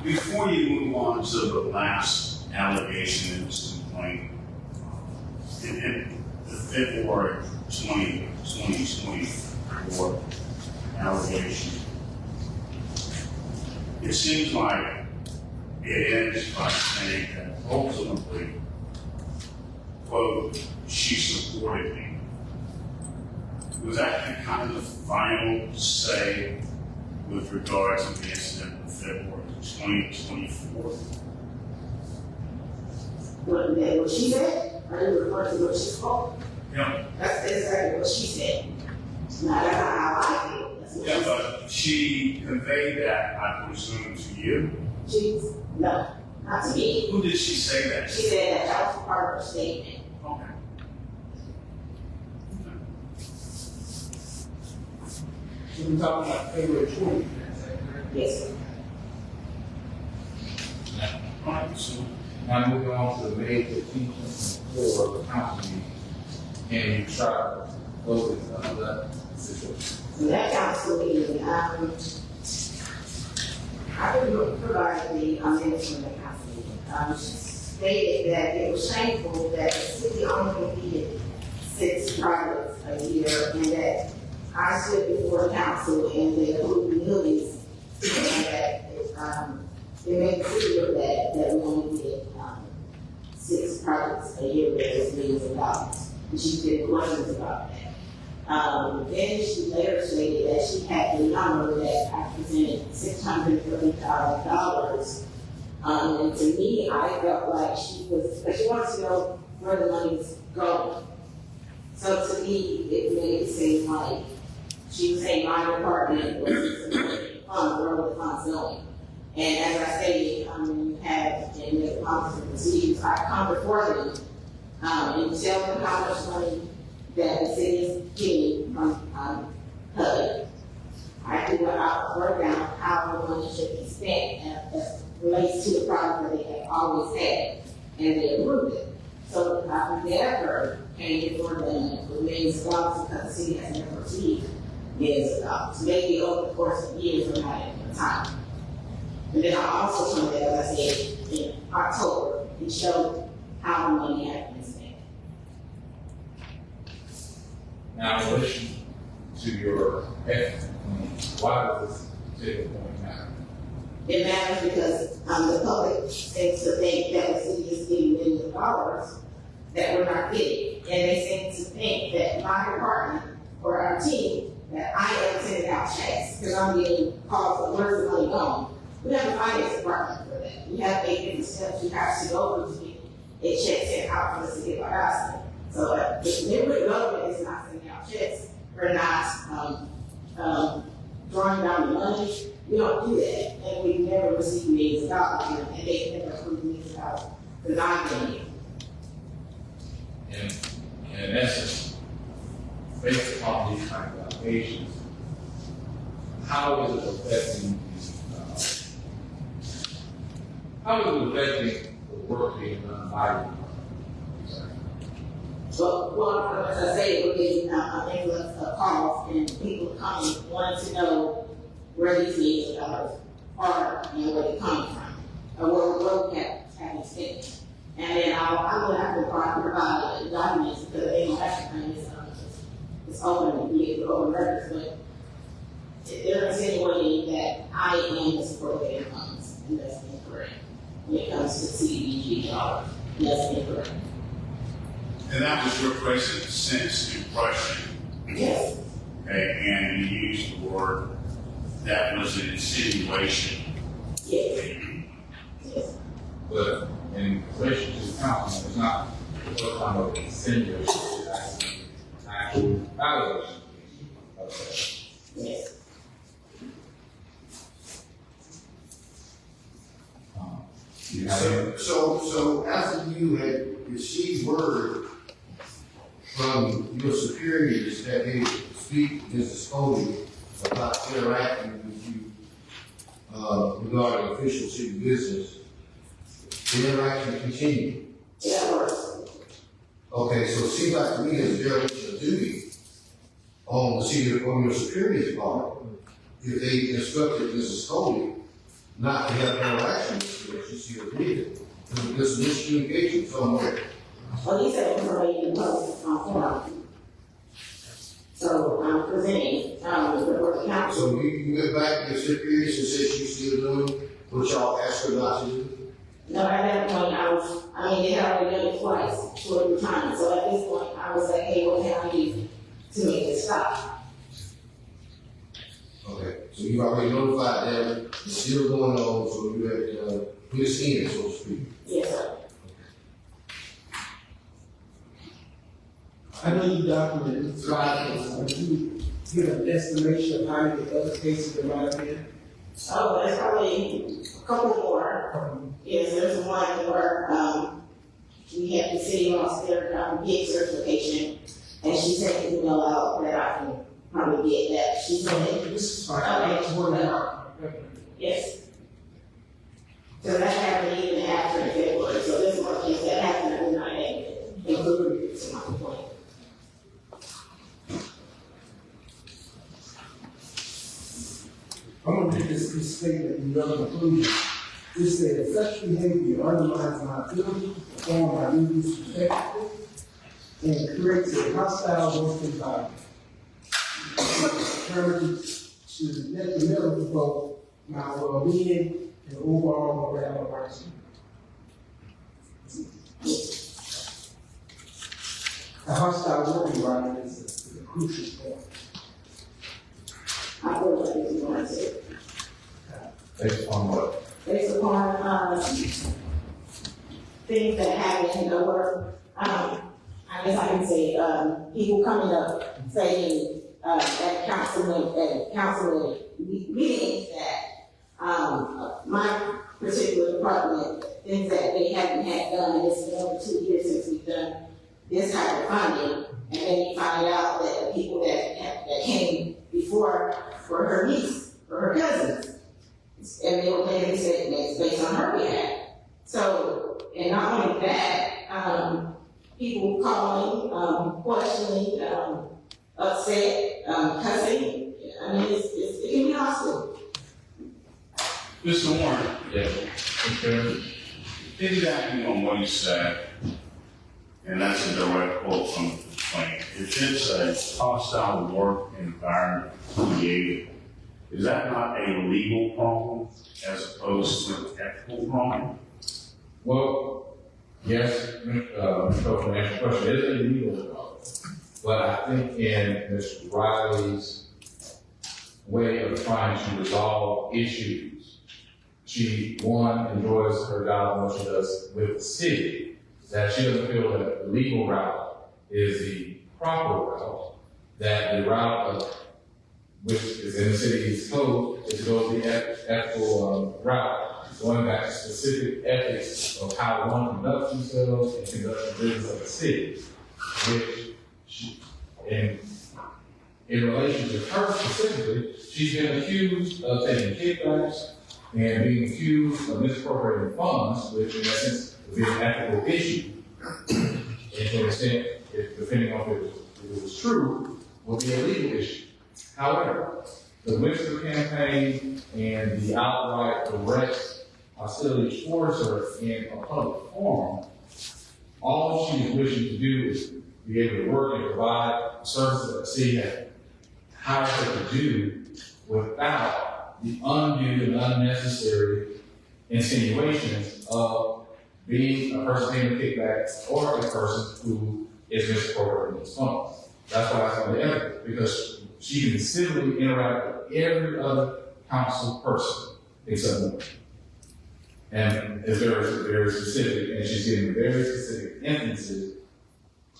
Before you move on to the last allegation in this complaint, in the February 2024 allegation, it seems like it ends by saying that ultimately, quote, she supported me. Was that the kind of final say with regard to the incident in February 2024? What she said? Are you referring to what she spoke? Yeah. That's exactly what she said. Now, that's not how I feel. That's what Yeah, she said. but she conveyed that, I presume, to you. No, not to me. Who did she say that She to? said that that was part of her statement. Okay. So we're talking about February 20th, is that correct? Yes, sir. All right, so Now moving on to the May 15th, 2024 council meeting, and you try to close it, that situation. And that council meeting, I didn't provide the minutes from the council meeting. She stated that it was shameful that the city only needed 6 projects a year, and that I stood before the council and they approved the millions, and that it made the city look bad that we only did 6 projects a year with those millions of dollars. And she did questions about that. Then she later stated that she had the number that I presented, $630,000. And to me, I felt like she wants to know where the money's going. So to me, it made it seem like she was saying my department was on where the funds going. And as I stated, when you have in the conference of procedures, I come before them and tell them how much money that the city is getting from HUD. I do a breakdown of how the money should be spent as relates to the project that they have always had, and they approved it. So I never came before them with millions of dollars because the city has never received millions of dollars. Maybe over the course of years or not at the time. And then I also told them, as I said, in October, it showed how the money had been spent. Now, in relation to your ethics, why does this particular point matter? It matters because the public seems to think that the city is getting millions of dollars that we're not getting. And they seem to think that my department or our team, that I am sending out checks because I'm getting calls of where's the money going. We have a finance department for that. We have 8 different steps we have to go through to get a check sent out for us to get our house. So if the government is not sending out checks, we're not drawing down the money. We don't do that, and we've never received millions of dollars, and they've never approved millions of dollars because I've been here. And in essence, based upon these kind of allegations, how is it affecting the work being done by the department? Well, as I say, we're getting an influx of calls and people coming, wanting to know where these millions of dollars are and where they're coming from, or where the road have been spent. And then I'm gonna have to provide documents because they don't have to claim this, it's open, the open records, but they're insinuating that I am misappropriating funds, and that's incorrect. When it comes to CDBG dollars, that's incorrect. And that was your present sense impression. Yes. Okay, and you used the word that was an insinuation. Yes. Yes. But in relation to the council, it's not the first time of insinuation, it's actual validation of that. Yes. You have any- So after you had received word from your superiors that they speak Mrs. Cody about interacting with you, regarding official city business, the interaction continued. Yeah, of course. Okay, so it seems like to me it's dereliction of duty on the city, on your superior's part, if they instructed Mrs. Cody not to have interaction with you, she still did. There's miscommunication somewhere. Well, he said information was form. So I'm presenting, the board council. So you went back to your superiors and said she's still doing what y'all asked her not to do? No, at that point, they had already done it twice, 2 or 3 times. So at this point, I was like, hey, what can I do to make this stop? Okay, so you've already notified them, it's still going on, so you had, put a skin, so to speak. Yes, sir. I know you documented this process, but you give an estimation of how many other cases there might have been? Oh, there's probably a couple more. Yes, there's one where, we had the city lost their, gig certification, and she sent an email out that I can probably get that. She said, This is fine, I just want to know. yes. So that happened even after February, so there's more things that happened that we're not included to my point. I'm gonna read this statement in your conclusion. It says, such behavior undermines my ability to perform my duties effectively and creates a hostile work environment. Determined to let the middle of both my well-being and overall morale of our team. A hostile work environment is a crucial point. I feel like it's warranted. Based on what? Based upon, things that happen in the work, I guess I can say, people coming up saying, at councilman meetings that, my particular department, things that they haven't had done, and it's been over 2 years since we've done this type of funding, and then you find out that the people that came before were her niece, or her cousins. And they were making statements based on her behalf. So, and not only that, people calling, questioning, upset, cussing. I mean, it can be hostile. Mr. Warren, Yeah. piggybacking on what you said, and that's a direct quote from the complaint, if it's a hostile work environment created, is that not a legal problem as opposed to an ethical problem? Well, yes, Mr. Financial question, it is a legal problem. But I think in Ms. Riley's way of trying to resolve issues, she, one, enjoys her job what she does with the city, that she doesn't feel that the legal route is the proper route, that the route of which is in the city's code, is to go the ethical route, going back to specific ethics of how one conducts themselves and conducts the business of the city, which she, in relation to her specifically, she's been accused of taking kickbacks and being accused of misappropriating funds, which in essence would be an ethical issue. And to an extent, if depending on if it was true, would be a legal issue. However, the Winston campaign and the outright direct hostility towards her in a public forum, all she is wishing to do is be able to work and provide the services that the city has hired her to do without the undue and unnecessary insinuations of being a person paying a kickback or a person who is misappropriating these funds. That's why it's on the evidence, because she can civilly interact with every other council person except one. And it's very, very specific, and she's getting very specific instances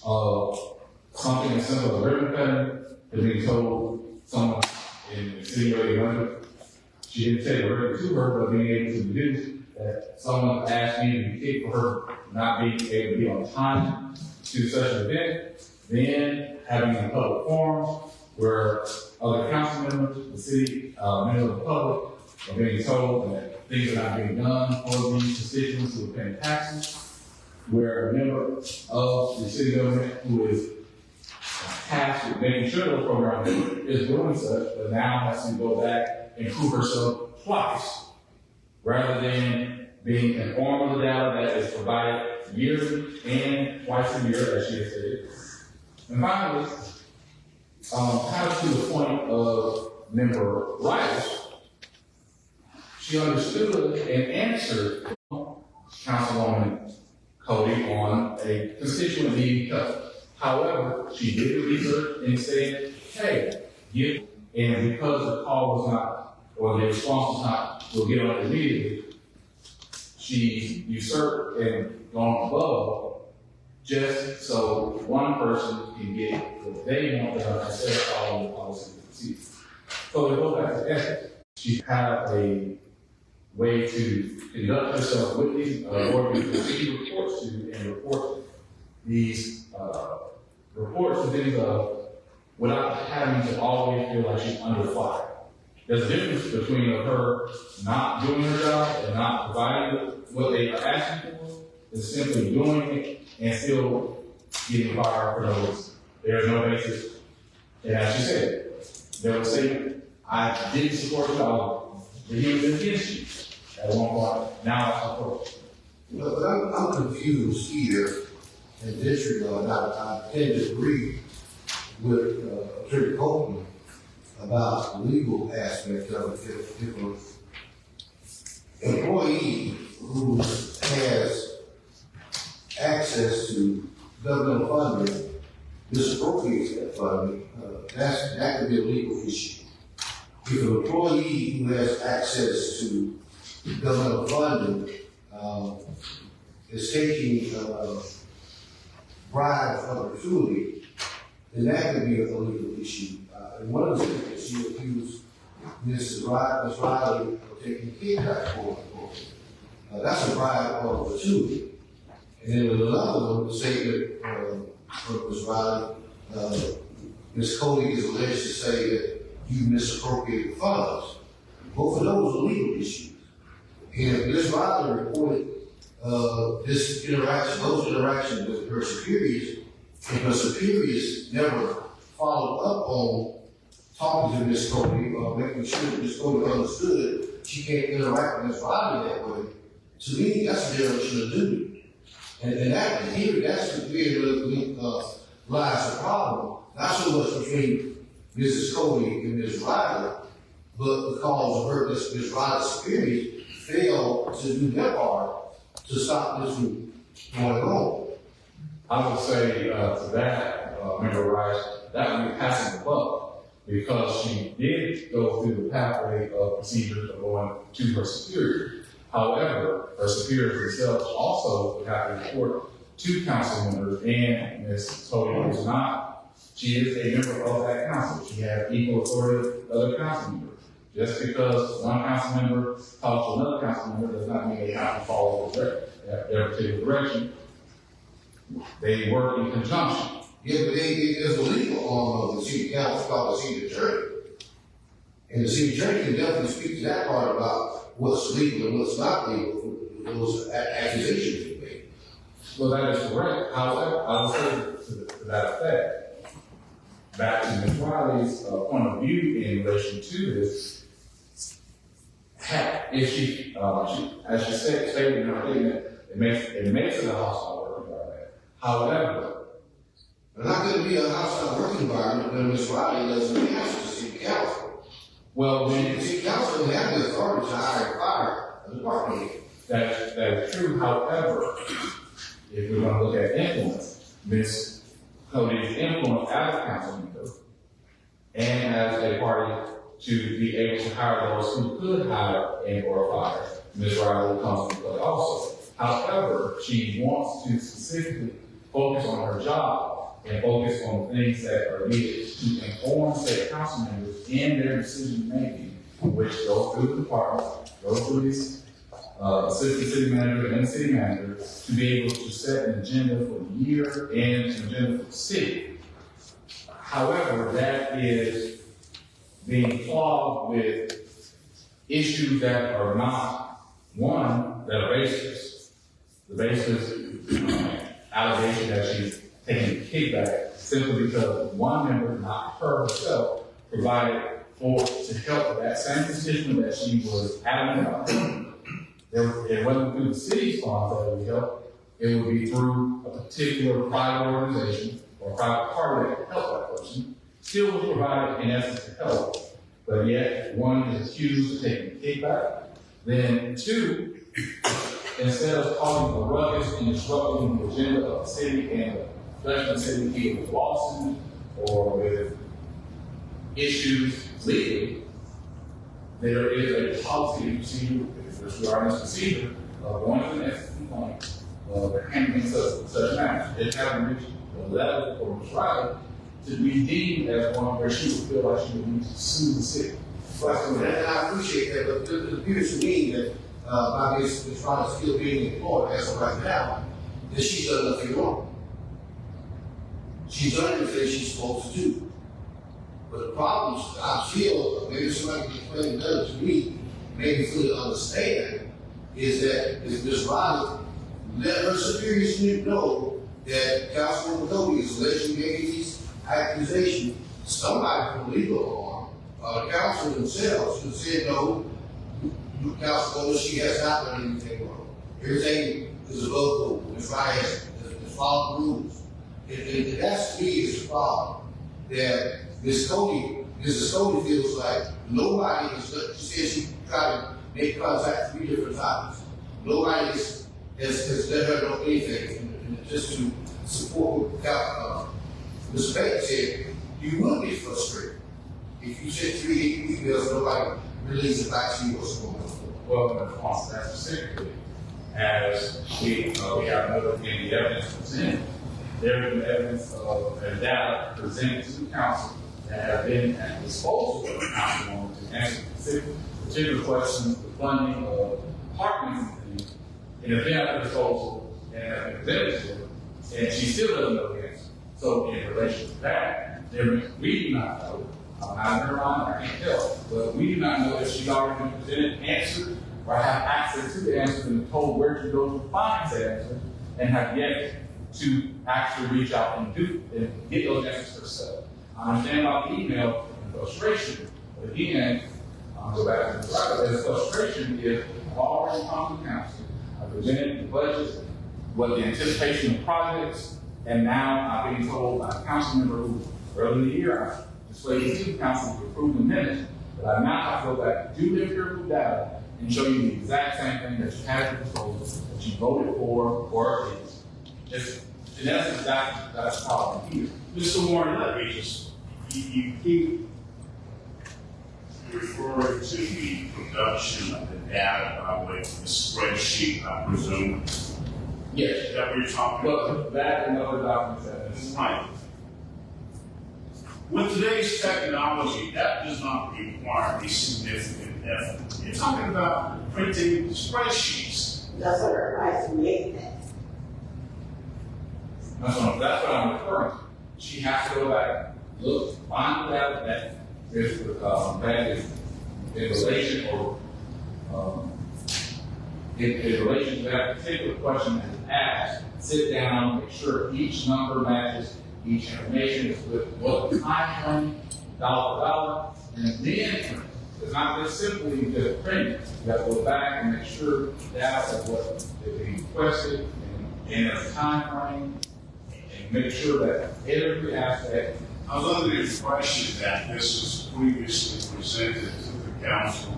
of something as simple as ribbon cutting to being told someone in the city of London. She didn't say the ribbon to her, but being able to deduce that someone asked me to be kicked for her not being able to be on time to such an event, then having a public forum where other council members, the city, members of the public are being told that things are not being done for these constituents who are paying taxes, where a member of the city government who is tasked with making sure those programs is doing such, but now has to go back and prove herself twice, rather than being informed of the data that is provided yearly and twice a year, as she has stated. And finally, kind of to the point of member Rice, she understood and answered Councilwoman Cody on a constituent need cut. However, she did the research and said, hey, and because the call was not, or the response was not, we'll get on it immediately, she usurped and gone above just so one person can get what they want done instead of following the policy and procedures. So to go back to ethics, she had a way to conduct herself with these organizations she reports to and report these reports to things without having to always feel like she's under fire. There's a difference between her not doing her job and not providing what they are asking for, and simply doing it and still getting fired for no reason. There's no basis. And as she said, they would say, I didn't support you, I was vehemently against you at one point, now I support you. But I'm confused here in this regard. I tend to agree with Attorney Copeland about the legal aspect of it. If an employee who has access to governmental funding misappropriates that funding, that could be a legal issue. If an employee who has access to governmental funding is taking bribes from a truly, then that could be a legal issue. And one of the things that she accused Mrs. Riley of taking kickback for. That's a bribe of a truly. And then there's another one to say that Ms. Riley, Ms. Cody is alleged to say that you misappropriated funds. Both of those are legal issues. And if Ms. Riley reported those interactions with her superiors, and her superiors never followed up on talking to Ms. Cody or making sure that Ms. Cody understood she can't interact with Ms. Riley that way, to me, that's a dereliction of duty. And that's where lies the problem, not so much between Mrs. Cody and Ms. Riley, but because of her, Ms. Riley's superiors failed to do their part to stop this from going on. I would say to that, Member Rice, that would be passing the buck, because she did go through the pathway of procedures of going to her superior. However, her superiors themselves also would have to report to council members, and Ms. Cody is not. She is a member of that council. She has equal authority with other council members. Just because one council member talks to another council member does not mean they have to follow their particular direction. They work in conjunction. Yeah, but there's a legal arm of the city council called the city attorney. And the city attorney can definitely speak to that part about what's legal and what's not legal, those accusations you made. Well, that is correct. However, I would say to that effect. Back to Ms. Riley's point of view in relation to this, if she, as she stated in her statement, it makes it a hostile work environment. However, But how could it be a hostile work environment when Ms. Riley doesn't answer to city council? well, The city council doesn't have the authority to hire and fire a department head. that is true. However, if we're going to look at influence, Ms. Cody's influence as a council member and as a party to be able to hire those who could hire and or fire, Ms. Riley comes into play also. However, she wants to specifically focus on her job and focus on things that are needed to inform state council members in their decision making, which goes through the department, goes through these assistant city manager and city manager to be able to set an agenda for the year and an agenda for the city. However, that is being clogged with issues that are not, one, that are baseless. The baseless allegation that she's taking a kickback simply because one member, not her herself, provided to help that same position that she was adamant about. It wasn't through the city's funds that it would help. It would be through a particular private organization or private party that could help that person. Still was provided in essence to help. But yet, one is accused of taking a kickback. Then two, instead of causing a ruckus and disrupting the agenda of the city and the city either with lawsuits or with issues legally, there is a policy and procedure, which we are in this procedure, of going to the next complaint, of handling such matters. It hasn't reached the level for Ms. Riley to be deemed as one where she would feel like she would need to sue the city. And I appreciate that, but it appears to me that by Ms. Riley still being employed as of right now, that she's done nothing wrong. She's done everything she's supposed to do. But the problems I feel, maybe somebody can explain it better to me, maybe fully understand, is that Ms. Riley let her superiors know that Councilwoman Cody is allegedly making these accusations. Somebody from legal arm, the council themselves should have said, no, Councilwoman, she has not done anything wrong. Everything is above board. Ms. Riley has followed the rules. And that's, to me, is the problem. That Mrs. Cody feels like nobody is, she said she tried to make contact 3 different times. Nobody has let her know anything. And just to support what Mr. Baker said, you would be frustrated if you sent 3 emails, nobody released it back to you or something. Well, in response to that specifically, as we have noted in the evidence presented, there is evidence of data presented to the council that have been at the disposal of the Councilwoman to answer particular questions, the funding of parking and things, and have been at the disposal and have been presented to her, and she still doesn't know the answer. So in relation to that, we do not know. I'm in her mind, I can't tell, but we do not know if she's already been presented answers or have access to the answers and told where to go to find the answers and have yet to actually reach out and get those answers herself. I understand about the email and frustration, but again, go back to the right, the frustration is I've already come to council, I presented the budget, what the anticipation of projects, and now I'm being told by a council member who earlier in the year I displayed to the council to approve the minutes, but I now have to go back, do the empirical data, and show you the exact same thing that you had at your disposal, that you voted for, or against. Just, in essence, that's the problem here. Mr. Warren, let me just, you keep referring to the production of the data by way of the spreadsheet, I presume. Yes. Is that what you're talking about? But that and other documents. Right. With today's technology, that does not require a significant effort. You're talking about printing spreadsheets. That's what her rights make that. That's what I'm referring to. She has to go back, look, find the data that is in relation or in relation to that particular question that is asked, sit down, make sure each number matches, each information is with what time frame, dollar for dollar, and then it's not just simply just printing. You have to go back and make sure that is what is being requested and a time frame, and make sure that every aspect. I was under the impression that this was previously presented to the council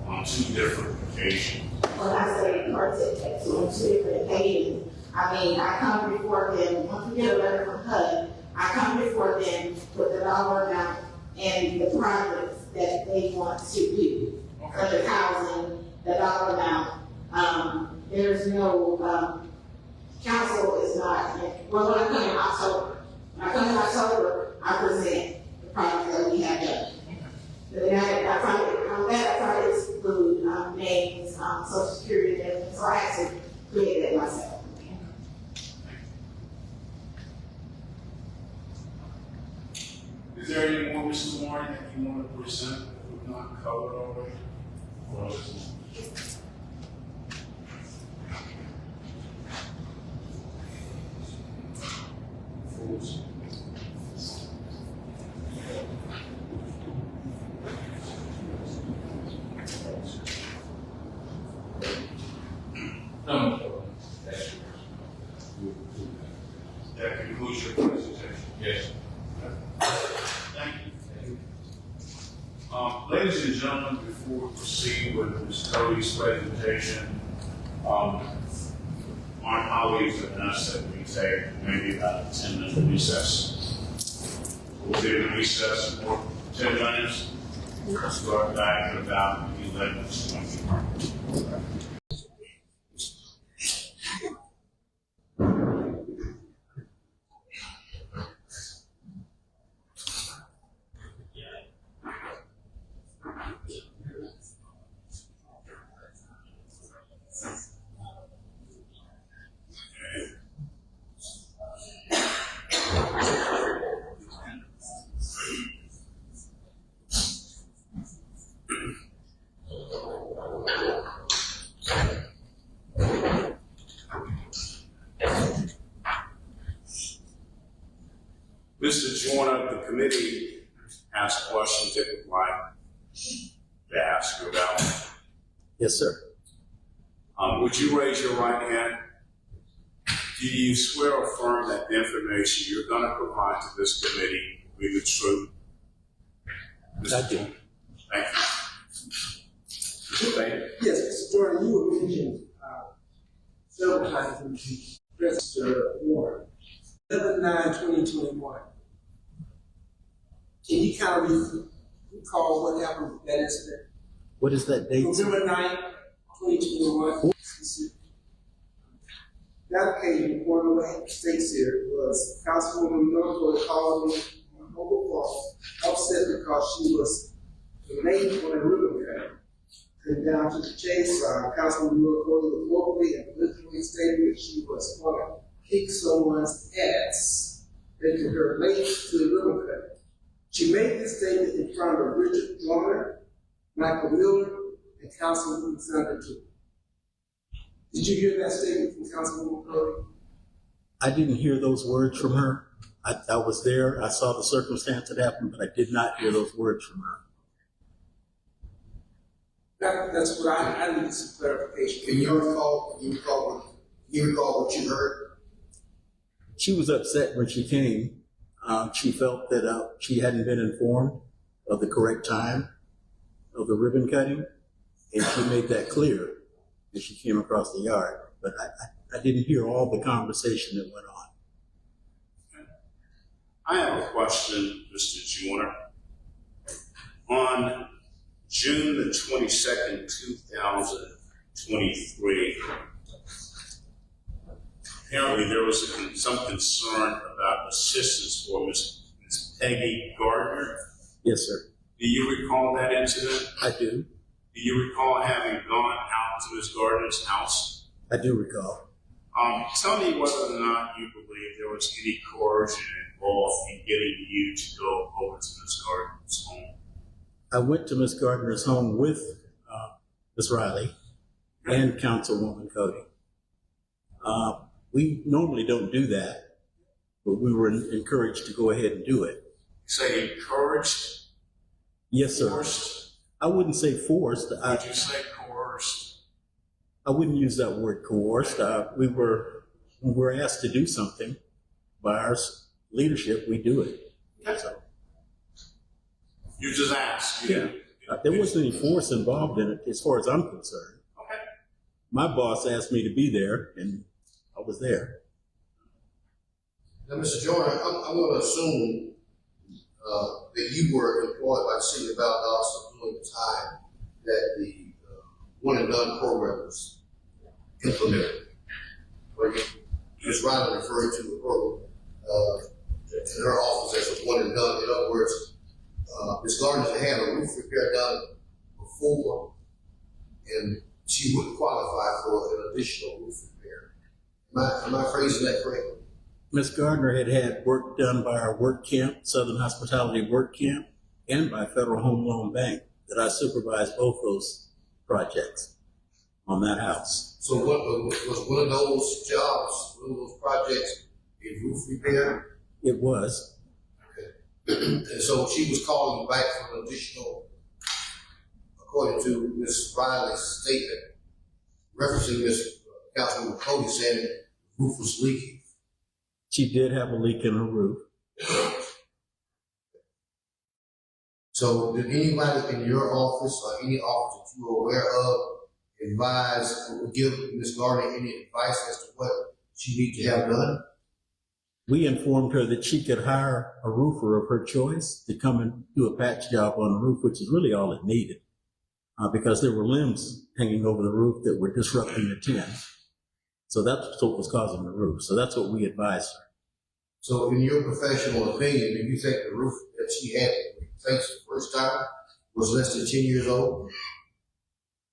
on 2 different occasions. When I say participate on 2 different occasions, I mean, I come before them, once we get a letter from HUD, I come before them with the dollar amount and the projects that they want to do. Such as housing, the dollar amount. There's no, council is not, well, when I come in October. When I come in October, I present the projects that we have done. But then I try to exclude names, social security, and everything, so I had to create that myself. Is there any more, Mr. Warren, that you want to present that we've not covered already? No, That concludes your presentation. yes. Thank you. Ladies and gentlemen, before we proceed with Ms. Cody's presentation, our colleagues have asked that we take maybe about a 10-minute recess. We'll be in recess for 10 minutes. We'll start back at about 11:20. Mr. Joyner, the committee asked questions that would like to ask you about. Yes, sir. Would you raise your right hand? Do you swear or affirm that the information you're going to provide to this committee will be the truth? I do. Thank you. Mr. Bailey? Yes, Mr. Jordan, you were mentioned several times in the Mr. Warren. 11/9/2021. Can you kind of recall what happened with that incident? What is that date? November 9th, 2021. That occasion, one of the mistakes here was Councilwoman Miller-Cody called me on mobile phone, upset because she was late on a ribbon cutting. And down to the chase, Councilwoman Miller-Cody was vocally and politically stated that she was going to kick someone's ass, making her late to the ribbon cutting. She made this statement in front of Richard Joyner, Michael Miller, and Councilwoman Sandra too. Did you hear that statement from Councilwoman Cody? I didn't hear those words from her. I was there. I saw the circumstance that happened, but I did not hear those words from her. That's what I need some clarification. Can you recall what you heard? She was upset when she came. She felt that she hadn't been informed of the correct time of the ribbon cutting, and she made that clear as she came across the yard. But I didn't hear all the conversation that went on. I have a question, Mr. Joyner. On June the 22nd, 2023, apparently there was some concern about assistance for Ms. Peggy Gardner. Yes, sir. Do you recall that incident? I do. Do you recall having gone out to Ms. Gardner's house? I do recall. Tell me whether or not you believe there was any coercion involved in getting you to go over to Ms. Gardner's home. I went to Ms. Gardner's home with Ms. Riley, and Councilwoman Cody. We normally don't do that, but we were encouraged to go ahead and do it. You say encouraged, Yes, sir. forced? I wouldn't say forced. Would you say coerced? I wouldn't use that word coerced. When we're asked to do something by our leadership, we do it. So, You just asked. yeah. There wasn't any force involved in it as far as I'm concerned. Okay. My boss asked me to be there, and I was there. Now, Mr. Joyner, I'm going to assume that you were employed by the city of Valdosta during the time that the one and done program was implemented. Where Ms. Riley referred to the program in her office as a one and done. In other words, Ms. Gardner had a roof repair done before, and she would qualify for an additional roof repair. Am I phrasing that correctly? Ms. Gardner had work done by our work camp, Southern Hospitality Work Camp, and by Federal Home Loan Bank, that I supervised both those projects on that house. So what was one of those jobs, one of those projects, a roof repair? It was. And so she was calling back for an additional, according to Ms. Riley's statement, referencing Ms. Councilwoman Cody saying the roof was leaking. She did have a leak in her roof. So did anybody in your office or any office that you were aware of advise or give Ms. Gardner any advice as to what she needs to have done? We informed her that she could hire a roofer of her choice to come and do a patch job on the roof, which is really all it needed, because there were limbs hanging over the roof that were disrupting the tin. So that's what was causing the roof. So that's what we advised her. So in your professional opinion, do you think the roof that she had replaced the first time was less than 10 years old?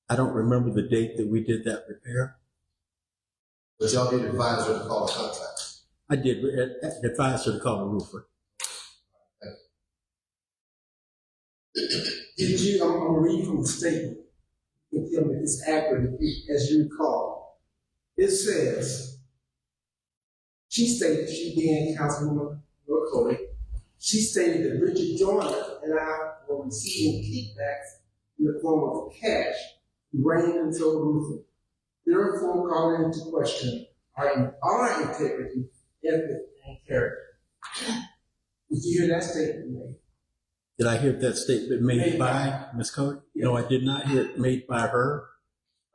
I don't remember the date that we did that repair. But y'all did advise her to call a contractor. I did advise her to call a roofer. Did you, I'm going to read from the statement. You can tell me if it's accurate as you recall. It says, she stated, she being Councilwoman Miller-Cody, she stated that Richard Joyner and I were receiving kickbacks in the form of cash, rain and tow roofing. Therefore, calling into question our integrity, ethic, and character. Did you hear that statement made? Did I hear that statement made by Ms. Cody? No, I did not hear it made by her.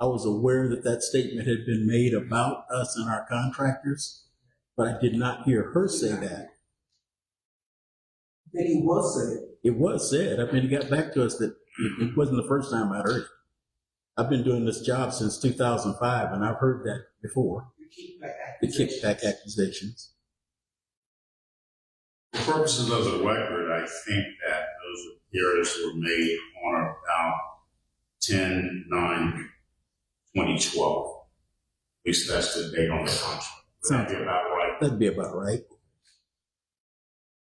I was aware that that statement had been made about us and our contractors, but I did not hear her say that. That he was saying. It was said. I mean, he got back to us that it wasn't the first time I'd heard it. I've been doing this job since 2005, and I've heard that before. The kickback accusations. For purposes of the record, I think that those appearances were made on or about 10/9/2012. At least that's the date on the contract. Would that be about right? That'd be about right.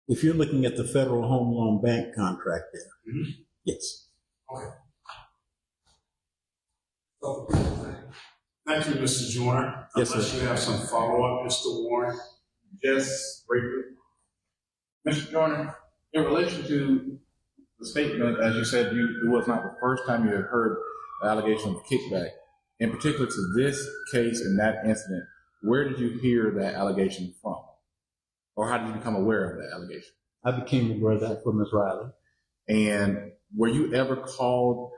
If you're looking at the Federal Home Loan Bank contract there, yes. Okay. Thank you, Mr. Joyner. Yes, sir. Unless you have some follow-up, Mr. Warren. Just briefly. Mr. Joyner, in relation to the statement, as you said, it was not the first time you had heard the allegation of kickback. In particular to this case and that incident, where did you hear that allegation from? Or how did you become aware of that allegation? I became aware of that from Ms. Riley. And were you ever called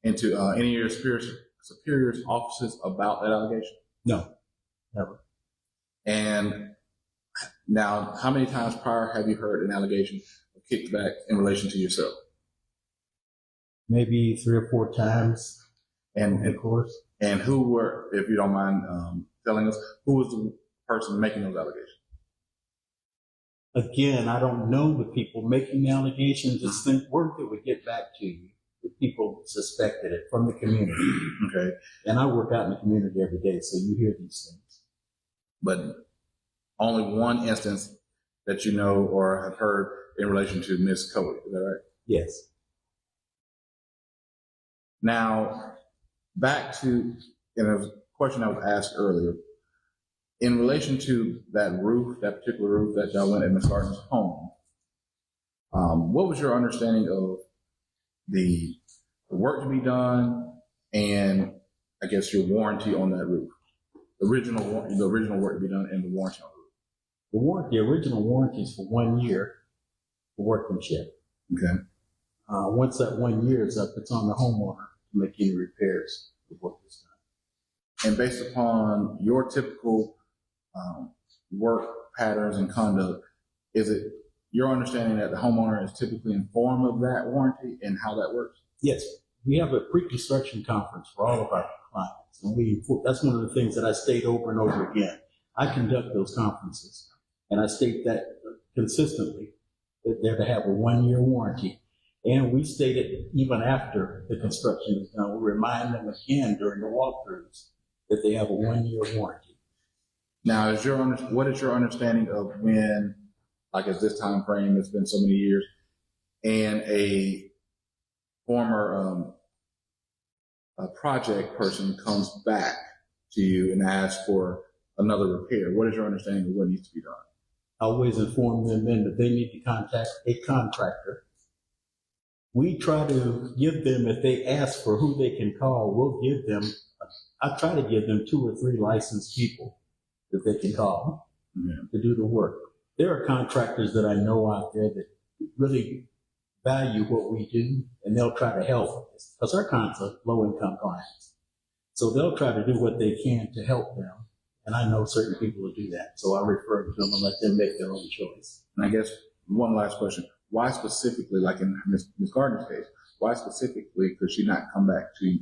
into any of your superior's offices about that allegation? No, never. And now, how many times prior have you heard an allegation of kickback in relation to yourself? Maybe 3 or 4 times, And of course. And who were, if you don't mind telling us, who was the person making those allegations? Again, I don't know the people making the allegations. It's the word that would get back to you. The people suspected it from the community. Okay. And I work out in the community every day, so you hear these things. But only one instance that you know or have heard in relation to Ms. Cody, is that right? Yes. Now, back to and there was a question I was asked earlier, in relation to that roof, that particular roof that y'all went at Ms. Garden's home, what was your understanding of the work to be done and I guess your warranty on that roof? The original work to be done and the warranty on the roof. The original warranty is for 1 year for workmanship. Okay. Once that 1 year is up, it's on the homeowner to make any repairs to what is done. And based upon your typical work patterns and conduct, is it your understanding that the homeowner is typically informed of that warranty and how that works? Yes, we have a pre-construction conference for all of our clients, and that's one of the things that I state over and over again. I conduct those conferences, and I state that consistently, that they're to have a 1 year warranty. And we state it even after the construction is done. We remind them again during the walkthroughs that they have a 1 year warranty. Now, what is your understanding of when, like at this time frame, it's been so many years, and a former a project person comes back to you and asks for another repair? What is your understanding of what needs to be done? I always inform them then that they need to contact a contractor. We try to give them, if they ask for who they can call, we'll give them, I try to give them 2 or 3 licensed people that they can call to do the work. There are contractors that I know out there that really value what we do, and they'll try to help us, because our clients are low-income clients. So they'll try to do what they can to help them, and I know certain people will do that. So I refer to them and let them make their own choice. And I guess one last question. Why specifically, like in Ms. Gardner's case, why specifically could she not come back to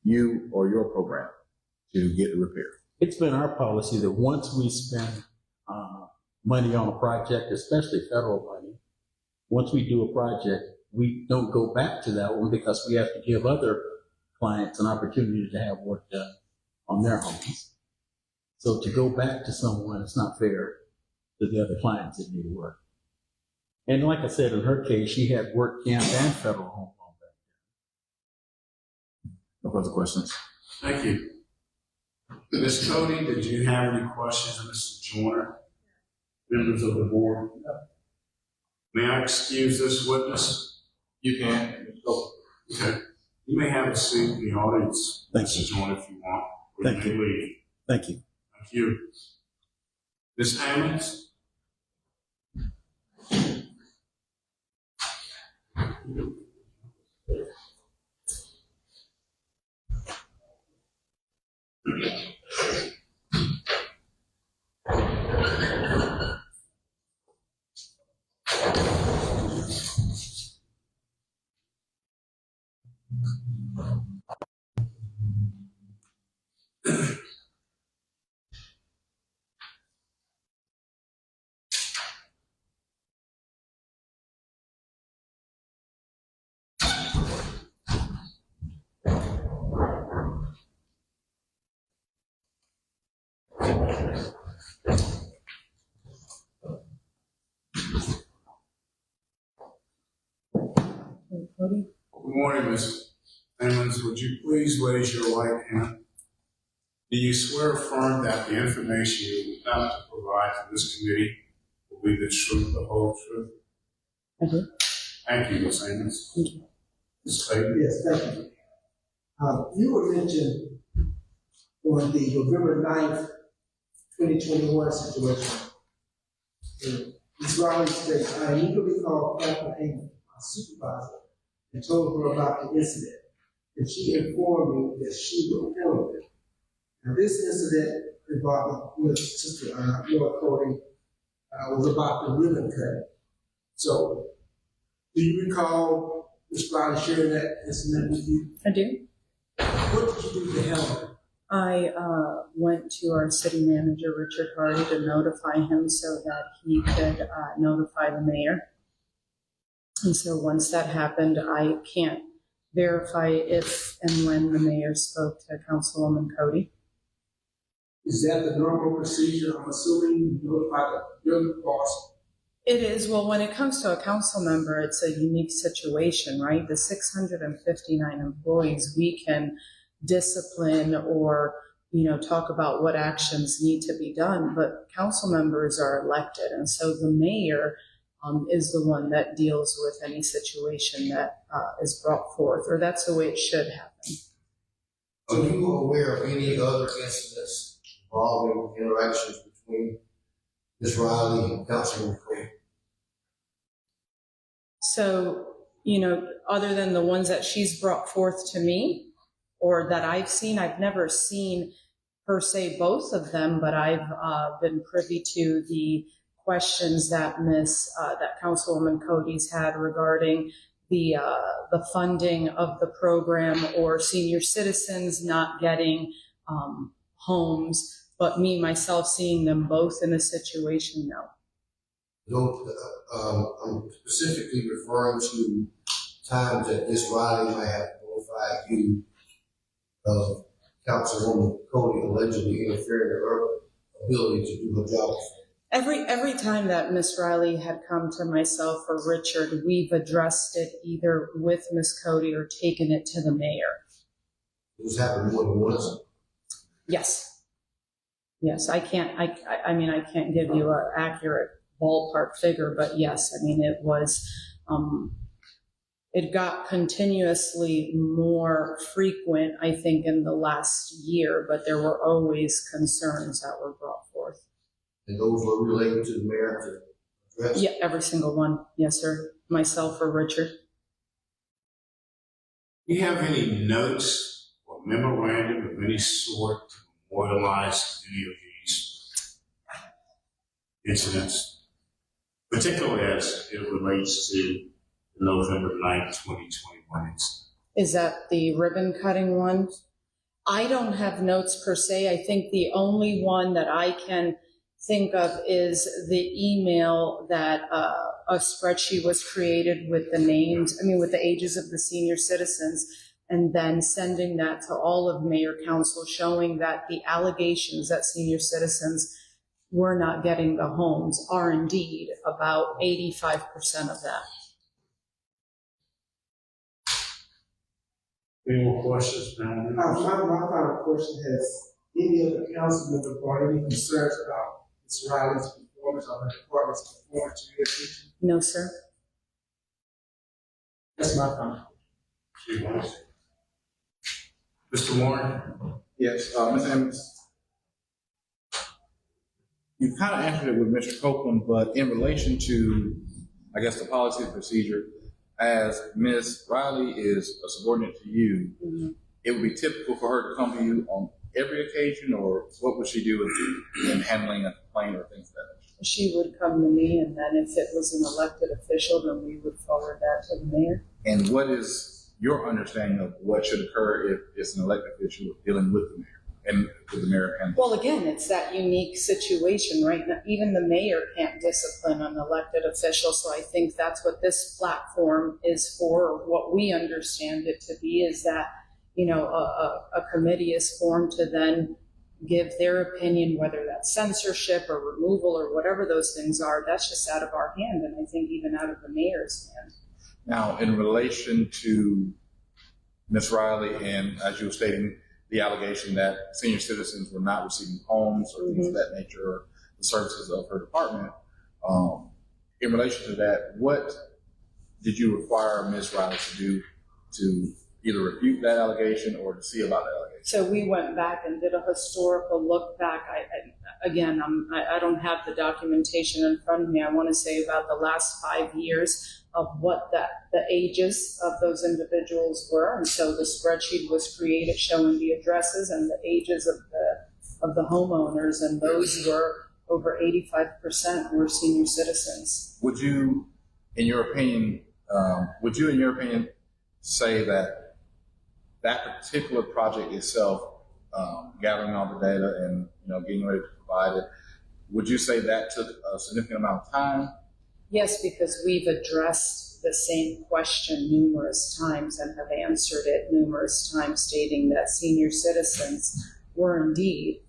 you or your program to get a repair? It's been our policy that once we spend money on a project, especially federal money, once we do a project, we don't go back to that one because we have to give other clients an opportunity to have work done on their homes. So to go back to someone, it's not fair to the other clients that need work. And like I said, in her case, she had work camp and federal home loan back. No further questions. Thank you. Ms. Cody, did you have any questions of Mr. Joyner? Members of the board? May I excuse this witness? You can. Okay. You may have a seat in the audience, Thank Mr. Joyner, if you want. Or Thank may you. leave. Thank you. Thank you. Ms. Ammons? Good morning, Ms. Ammons. Would you please raise your right hand? Do you swear or affirm that the information you are about to provide to this committee will be the truth, the whole truth? I do. Thank you, Ms. Ammons. Thank you. Ms. Clayton? Yes, thank you. You were mentioned on the November 9th, 2021 situation. Ms. Riley states, I immediately called Captain Amy, my supervisor, and told her about the incident. And she informed me that she will handle it. Now, this incident involving Sister Miller-Cody was about the ribbon cutting. So, do you recall Ms. Riley sharing that incident with you? I do. What did you do to handle it? I went to our city manager, Richard Hardy, to notify him so that he could notify the mayor. And so once that happened, I can't verify if and when the mayor spoke to Councilwoman Cody. Is that the normal procedure? I'm assuming you notify the building boss. It is. Well, when it comes to a council member, it's a unique situation, right? The 659 employees, we can discipline or, talk about what actions need to be done. But council members are elected, and so the mayor is the one that deals with any situation that is brought forth, or that's the way it should happen. Are you aware of any other incidents involving interactions between Ms. Riley and Councilwoman Cody? So, other than the ones that she's brought forth to me or that I've seen, I've never seen per se both of them, but I've been privy to the questions that that Councilwoman Cody's had regarding the funding of the program or senior citizens not getting homes, but me, myself, seeing them both in a situation, no. No, I'm specifically referring to times that Ms. Riley might have notified you of Councilwoman Cody allegedly interfering in her ability to do her job. Every time that Miss Riley had come to myself or Richard, we've addressed it either with Miss Cody or taken it to the mayor. This happened more than once. Yes. I can't give you an accurate ballpark figure, but yes, it was, it got continuously more frequent, I think, in the last year, but there were always concerns that were brought forth. And those were related to the mayor to address? Yeah, every single one. Yes, sir. Myself or Richard. Do you have any notes or memorandum of any sort to memorialize any of these incidents, particularly as it relates to the November 9th, 2021 incident? Is that the ribbon cutting one? I don't have notes per se. I think the only one that I can think of is the email that a spreadsheet was created with the names, with the ages of the senior citizens, and then sending that to all of mayor council, showing that the allegations that senior citizens were not getting the homes are indeed about 85% of that. Any more questions, Madam? My final question: has any of the council members brought any concerns about Ms. Riley's performance or her department's performance to your attention? No, sir. That's my comment. Mr. Warren? Yes, Ms. Emmons, you kind of answered it with Mr. Copeland, but in relation to, I guess, the policy and procedure, as Ms. Riley is a subordinate to you, it would be typical for her to come to you on every occasion, or what would she do in handling a complaint or things like that? She would come to me, and then if it was an elected official, then we would forward that to the mayor. And what is your understanding of what should occur if it's an elected official dealing with the mayor and with the mayor? And well, again, it's that unique situation, right? Now, even the mayor can't discipline an elected official, so I think that's what this platform is for, or what we understand it to be, is that, a committee is formed to then give their opinion, whether that's censorship or removal or whatever those things are. That's just out of our hand, and I think even out of the mayor's hand. now, in relation to Ms. Riley, and as you were stating, the allegation that senior citizens were not receiving homes or things of that nature, or the services of her department, in relation to that, what did you require Ms. Riley to do to either refute that allegation or to see about that allegation? So we went back and did a historical look back. I don't have the documentation in front of me. I want to say about the last 5 years of what the ages of those individuals were. And so the spreadsheet was created showing the addresses and the ages of the homeowners, and those were over 85% were senior citizens. Would you, in your opinion, say that particular project itself, gathering all the data and getting ready to provide it, would you say that took a significant amount of time? Yes, because we've addressed the same question numerous times and have answered it numerous times, stating that senior citizens were indeed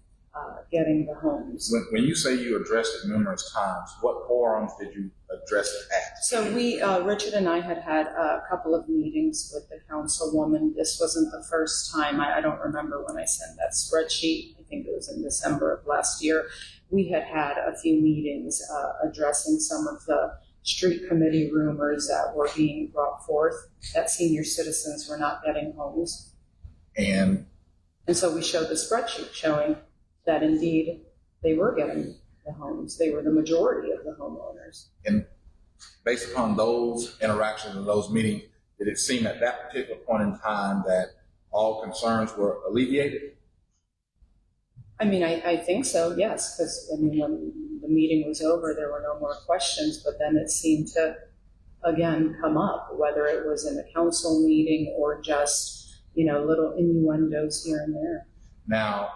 getting the homes. When you say you addressed it numerous times, what forums did you address it at? So we, Richard and I had a couple of meetings with the councilwoman. This wasn't the first time. I don't remember when I sent that spreadsheet. I think it was in December of last year. We had a few meetings addressing some of the street committee rumors that were being brought forth, that senior citizens were not getting homes. And so we showed the spreadsheet showing that indeed they were getting the homes. They were the majority of the homeowners. And based upon those interactions and those meetings, did it seem at that particular point in time that all concerns were alleviated? I mean, I think so, yes, because I mean, when the meeting was over, there were no more questions, but then it seemed to, again, come up, whether it was in a council meeting or just, little innuendos here and there. Now,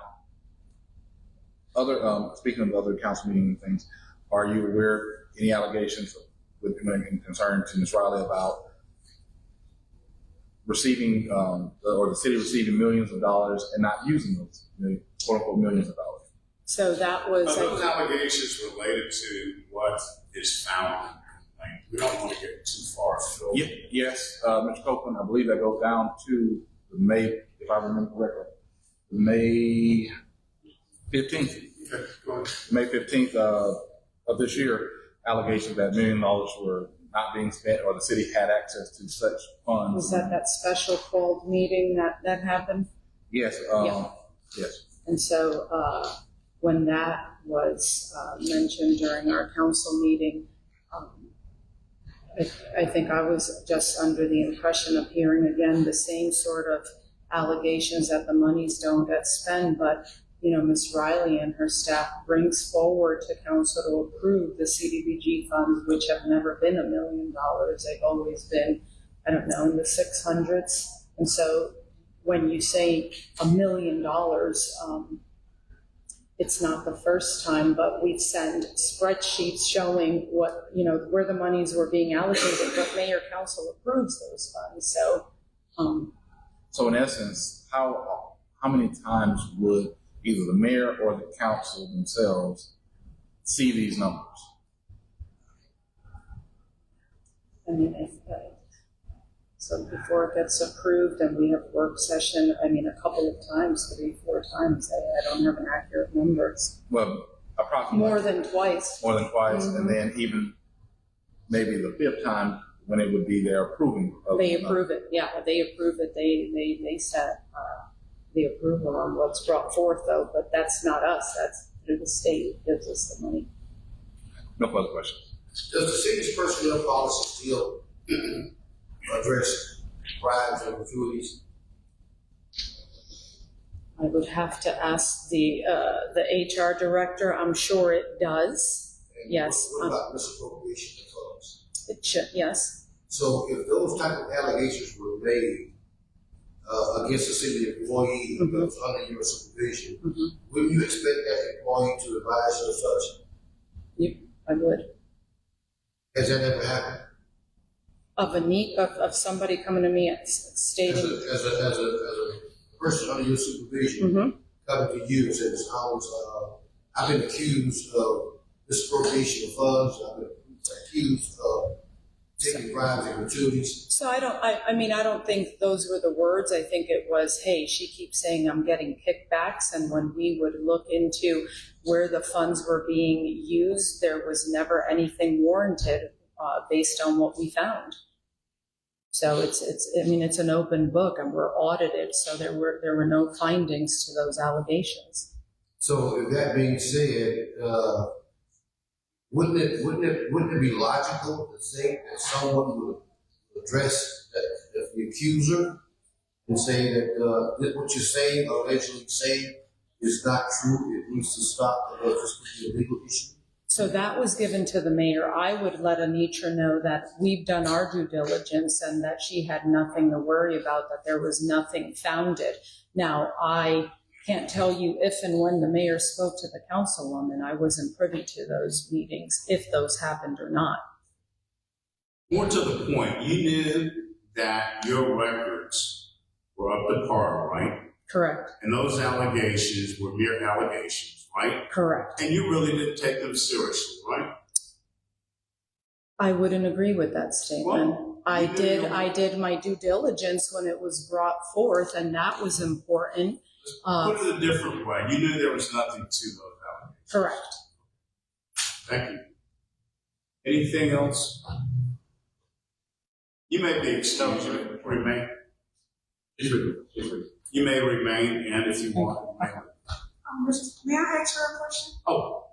speaking of other council meeting and things, are you aware of any allegations with concern to Ms. Riley about receiving, or the city receiving millions of dollars and not using those, quote unquote, millions of dollars? So that was. Are those allegations related to what is found? Like, we don't want to get too far afield. Yes, Mr. Copeland, I believe that goes down to the May, if I remember correctly, May 15th. Okay, go ahead. May 15th of this year, allegations that $1 million were not being spent or the city had access to such funds. Was that special called meeting that happened? Yes, Yeah. yes. And so when that was mentioned during our council meeting, I think I was just under the impression of hearing again the same sort of allegations that the monies don't get spent, but Ms. Riley and her staff brings forward to council to approve the CDBG funds, which have never been $1 million. They've always been, I don't know, in the 600s. And so when you say $1 million, it's not the first time, but we've sent spreadsheets showing what, where the monies were being allocated, but mayor council approves those funds. So in essence, how many times would either the mayor or the council themselves see these numbers? I mean, so before it gets approved and we have work session, I mean, a couple of times, 3-4 times, I don't have an accurate number. Well, approximately. More than twice. More than twice, Mm-hmm. and then even maybe the 5th time when it would be their approving of They the approve it, yeah, they approve it. They set the approval on what's brought forth, though, but that's not us. That's through the state that gives us the money. No further questions. Does the city's personnel policy still address bribes and gratuities? I would have to ask the HR director. I'm sure it does. And Yes. What about misappropriation of funds? It should, yes. So if those type of allegations were made against a city employee that was under your supervision, wouldn't you expect that employee to advise you of such? I would. Has that ever happened? Of somebody coming to me stating. As a person under your supervision, coming to you and says, I've been accused of misappropriation of funds, I've been accused of taking bribes and gratuities. So I don't think those were the words. I think it was, hey, she keeps saying I'm getting kickbacks. And when we would look into where the funds were being used, there was never anything warranted based on what we found. So it's an open book and we're audited. So there were no findings to those allegations. So if that being said, wouldn't it be logical to think that someone would address the accuser and say that what you're saying or allegedly saying is not true? It needs to stop. That this could be a legal issue. So that was given to the mayor. I would let Anetra know that we've done our due diligence and that she had nothing to worry about, that there was nothing founded. Now, I can't tell you if and when the mayor spoke to the councilwoman. I wasn't privy to those meetings, if those happened or not. More to the point, you knew that your records were up to par, right? Correct, And those allegations were mere allegations, right? correct. And you really didn't take them seriously, right? I wouldn't agree with that statement. Well, I did my due diligence when it was brought forth, and that was important. Put it a different way. You knew there was nothing to those allegations. Correct. Thank you. Anything else? You may be excused. You may remain. You may remain, and if you want, May I ask her a question? oh,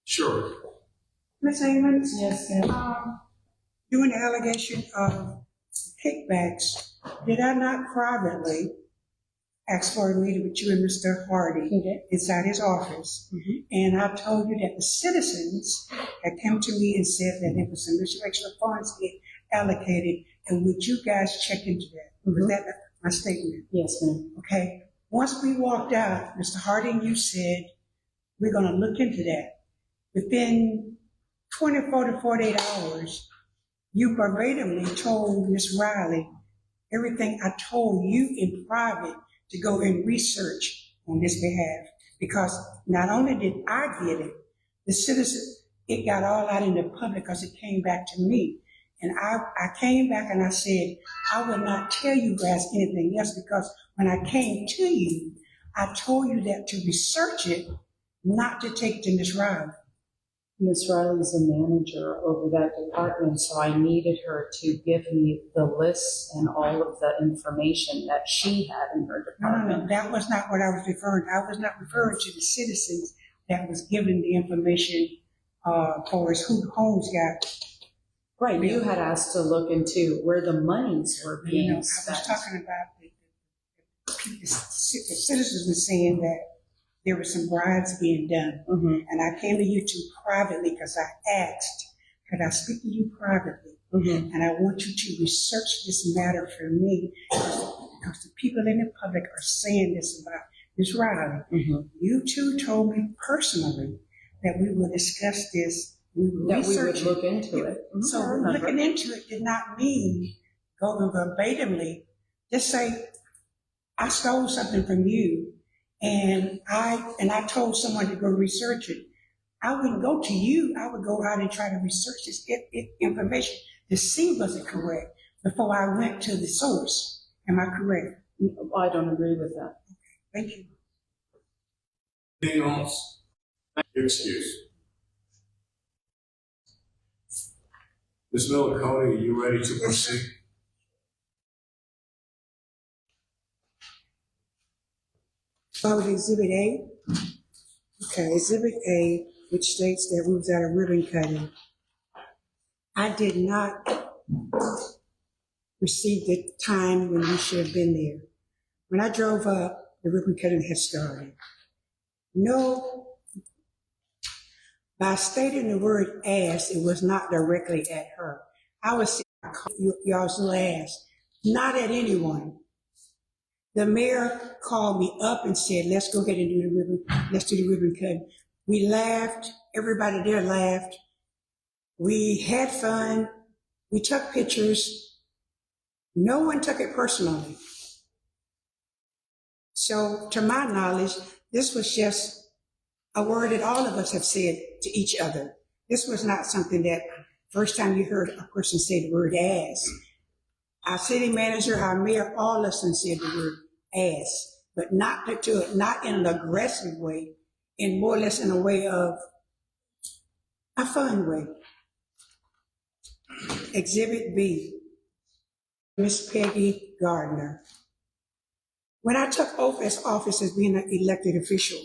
sure. Ms. Amons? Yes, ma'am. Doing the allegation of kickbacks, did I not privately ask for a meeting with you and Mr. Hardy inside his office? And I told you that the citizens had come to me and said that there was some extra funds being allocated, and would you guys check into that? Was that my statement? Yes, ma'am. Okay. Once we walked out, Mr. Harding, you said, we're going to look into that. Within 24 to 48 hours, you verbatimly told Ms. Riley everything I told you in private to go and research on this behalf. Because not only did I get it, the citizens, it got all out in the public because it came back to me. And I came back and I said, I would not tell you guys anything else, because when I came to you, I told you that to research it, not to take it to Ms. Riley. Ms. Riley's a manager over that department, so I needed her to give me the lists and all of the information that she had in her department. No, that was not what I was referring to. I was not referring to the citizens that was given the information for us who homes got. Right, you had asked to look into where the monies were being I spent. was talking about the citizens were saying that there were some bribes being done. And I came to you two privately because I asked, could I speak to you privately? And I want you to research this matter for me, because the people in the public are saying this about Ms. Riley. You two told me personally that we will discuss this. We would look into it. So looking into it did not mean go verbatimly. Just say, I stole something from you, and I told someone to go research it. I wouldn't go to you. I would go out and try to research this information to see was it correct before I went to the source. Am I correct? I don't agree with that. Thank you. Anything else? Your excuse. Ms. Miller-Cody, are you ready to proceed? So with Exhibit A? Okay, Exhibit A, which states that we was at a ribbon cutting. I did not receive the time when we should have been there. When I drove up, the ribbon cutting had started. No, by stating the word ass, it was not directly at her. I was saying, y'all's ass, not at anyone. The mayor called me up and said, let's go ahead and do the ribbon, let's do the ribbon cutting. We laughed, everybody there laughed. We had fun, we took pictures. No one took it personally. So to my knowledge, this was just a word that all of us have said to each other. This was not something that first time you heard a person say the word ass. Our city manager, our mayor, all of us said the word ass, but not in an aggressive way, in more or less in a way of a fun way. Exhibit B, Miss Peggy Gardner. When I took oath as office as being an elected official,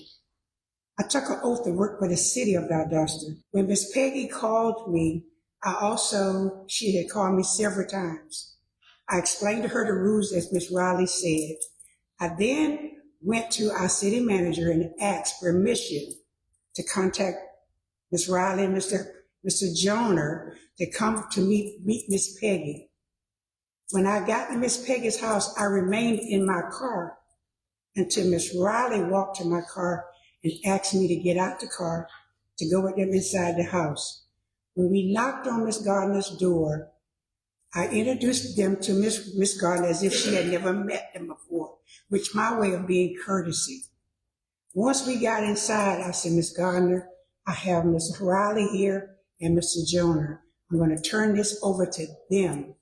I took an oath to work for the city of Valdosta. When Miss Peggy called me, she had called me several times. I explained to her the rules as Ms. Riley said. I then went to our city manager and asked permission to contact Ms. Riley and Mr. Joner to come to meet Miss Peggy. When I got to Miss Peggy's house, I remained in my car until Miss Riley walked to my car and asked me to get out the car to go with them inside the house. When we knocked on Miss Gardner's door, I introduced them to Miss Gardner as if she had never met them before, which my way of being courtesy. Once we got inside, I said, Miss Gardner, I have Mr. Riley here and Mr. Jonah. I'm going to turn this over to them.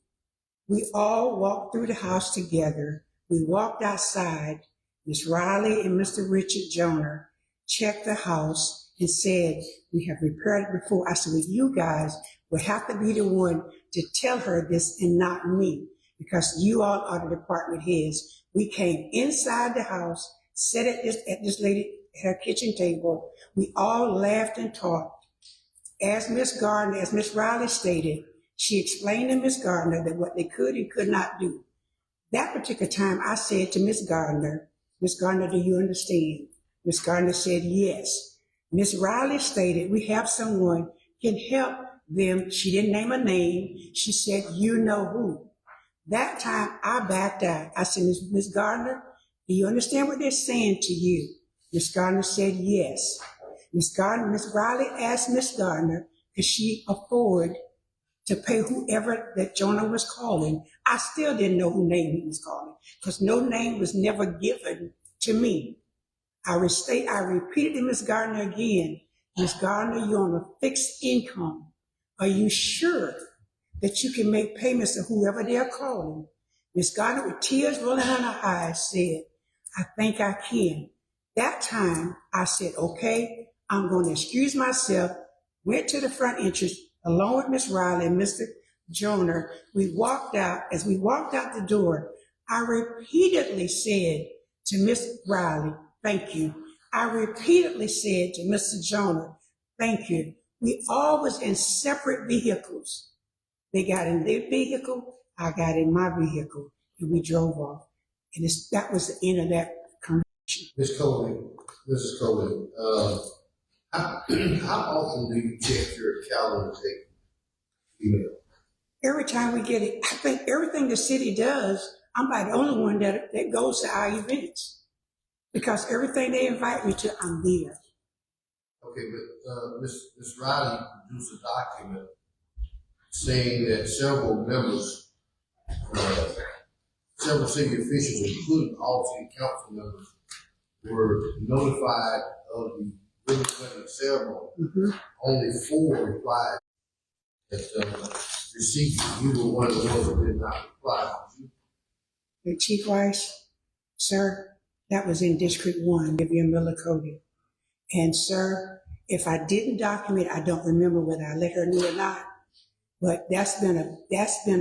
We all walked through the house together. We walked outside. Miss Riley and Mr. Richard Jonah checked the house and said, we have repaired it before. I said, well, you guys will have to be the one to tell her this and not me, because you all are the department heads. We came inside the house, sat at this lady at her kitchen table. We all laughed and talked. As Miss Riley stated, she explained to Miss Gardner that what they could and could not do. That particular time, I said to Miss Gardner, do you understand? Miss Gardner said yes. Miss Riley stated, we have someone can help them. She didn't name a name. She said, you know who. That time, I backed out. I said, Miss Gardner, do you understand what they're saying to you? Miss Gardner said yes. Miss Riley asked Miss Gardner, could she afford to pay whoever that Jonah was calling? I still didn't know who name he was calling, because no name was never given to me. I repeated to Miss Gardner again, Miss Gardner, you're on a fixed income. Are you sure that you can make payments to whoever they're calling? Miss Gardner, with tears rolling down her eyes, said, I think I can. That time, I said, okay, I'm going to excuse myself, went to the front entrance, along with Miss Riley and Mr. Jonah. We walked out. As we walked out the door, I repeatedly said to Miss Riley, thank you. I repeatedly said to Mr. Jonah, thank you. We all was in separate vehicles. They got in their vehicle, I got in my vehicle, and we drove off. And that was the end of that conversation. Mrs. Coley, how often do you check your calendar email? Every time we get it, I think everything the city does, I'm about the only one that goes to our events. Because everything they invite me to, I'm there. Okay, but Ms. Riley produced a document saying that several members, several city officials, including all city council members, were notified of the ribbon cutting ceremony. Mm-hmm. Only 4 replied that received. You were one of the ones that did not reply. The Chief Weiss, sir, that was in District 1, Vivian Miller-Cody. And sir, if I didn't document, I don't remember whether I let her know or not. But that's been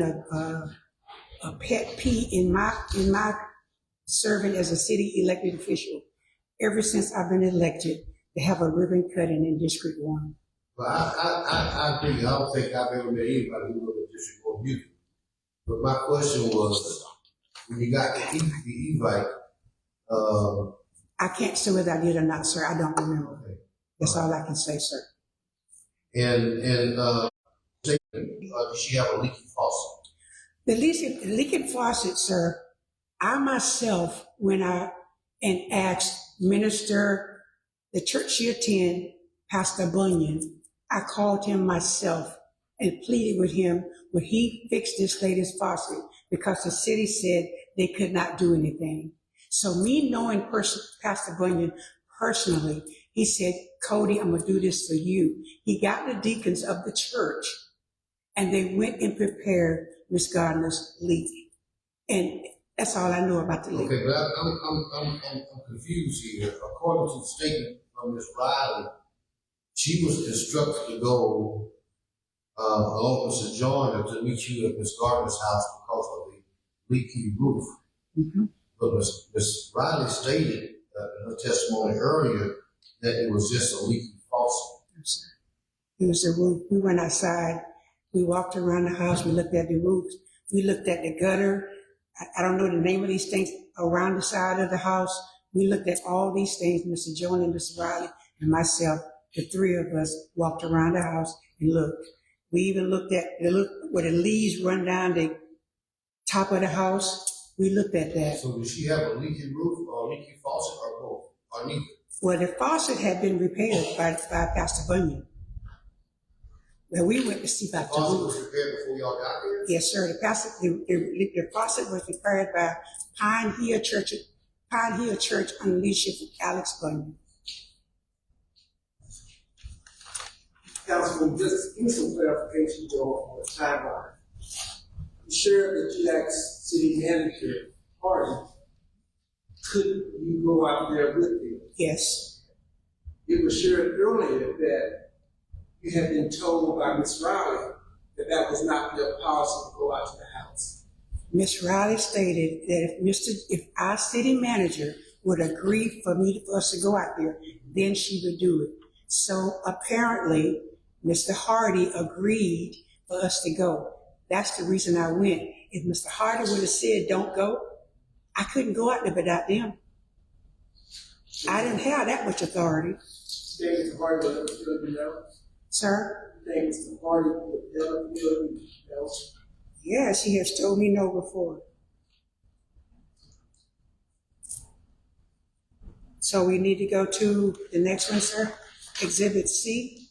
a pet peeve in my serving as a city elected official ever since I've been elected, to have a ribbon cutting in District 1. Well, I agree. I don't think I've ever met anybody who was in District 1 music. But my question was, when you got the invite, I can't say whether I did or not, sir. I don't remember. Okay. That's all I can say, sir. And does she have a leaky faucet? The leaking faucet, sir, I myself, when I asked Minister, the church she attended, Pastor Bunyan, I called him myself and pleaded with him, would he fix this lady's faucet, because the city said they could not do anything. So me knowing Pastor Bunyan personally, he said, Cody, I'm going to do this for you. He got the deacons of the church, and they went and prepared Miss Gardner's leak. And that's all I know about the leak. Okay, but I'm confused here. According to the statement from Ms. Riley, she was instructed to go along with Mr. Joyner to meet you at Ms. Gardner's house because of the leaky roof. Mm-hmm. But Ms. Riley stated in her testimony earlier that it was just a leaky faucet. Yes, it was the roof. We went outside. We walked around the house. We looked at the roof. We looked at the gutter. I don't know the name of these things around the side of the house. We looked at all these things. Mr. Jones and Mr. Riley and myself, the 3 of us, walked around the house and looked. We even looked at where the leaves run down the top of the house. We looked at that. So did she have a leaky roof or a leaky faucet or both? Or neither? Well, the faucet had been repaired by Pastor Bunyan. Well, we went to see about the Faucet roof. was repaired before y'all got there? Yes, sir. The faucet was repaired by Pine Hill Church on leadership of Alex Bunyan. Councilman, just give me some clarification, Joe, on the timeline. You shared that you asked city manager Hardy, could you go out there with me? Yes, It was shared earlier that you had been told by Ms. Riley that that was not your policy to go out to the house. Ms. Riley stated that if our city manager would agree for us to go out there, then she would do it. So apparently, Mr. Hardy agreed for us to go. That's the reason I went. If Mr. Hardy would have said, don't go, I couldn't go out there without them. I didn't have that much authority. You think Mr. Hardy would ever feel you know? Sir? You think Mr. Hardy would ever feel you know? Yes, he has told me no before. So we need to go to the next one, sir. Exhibit C.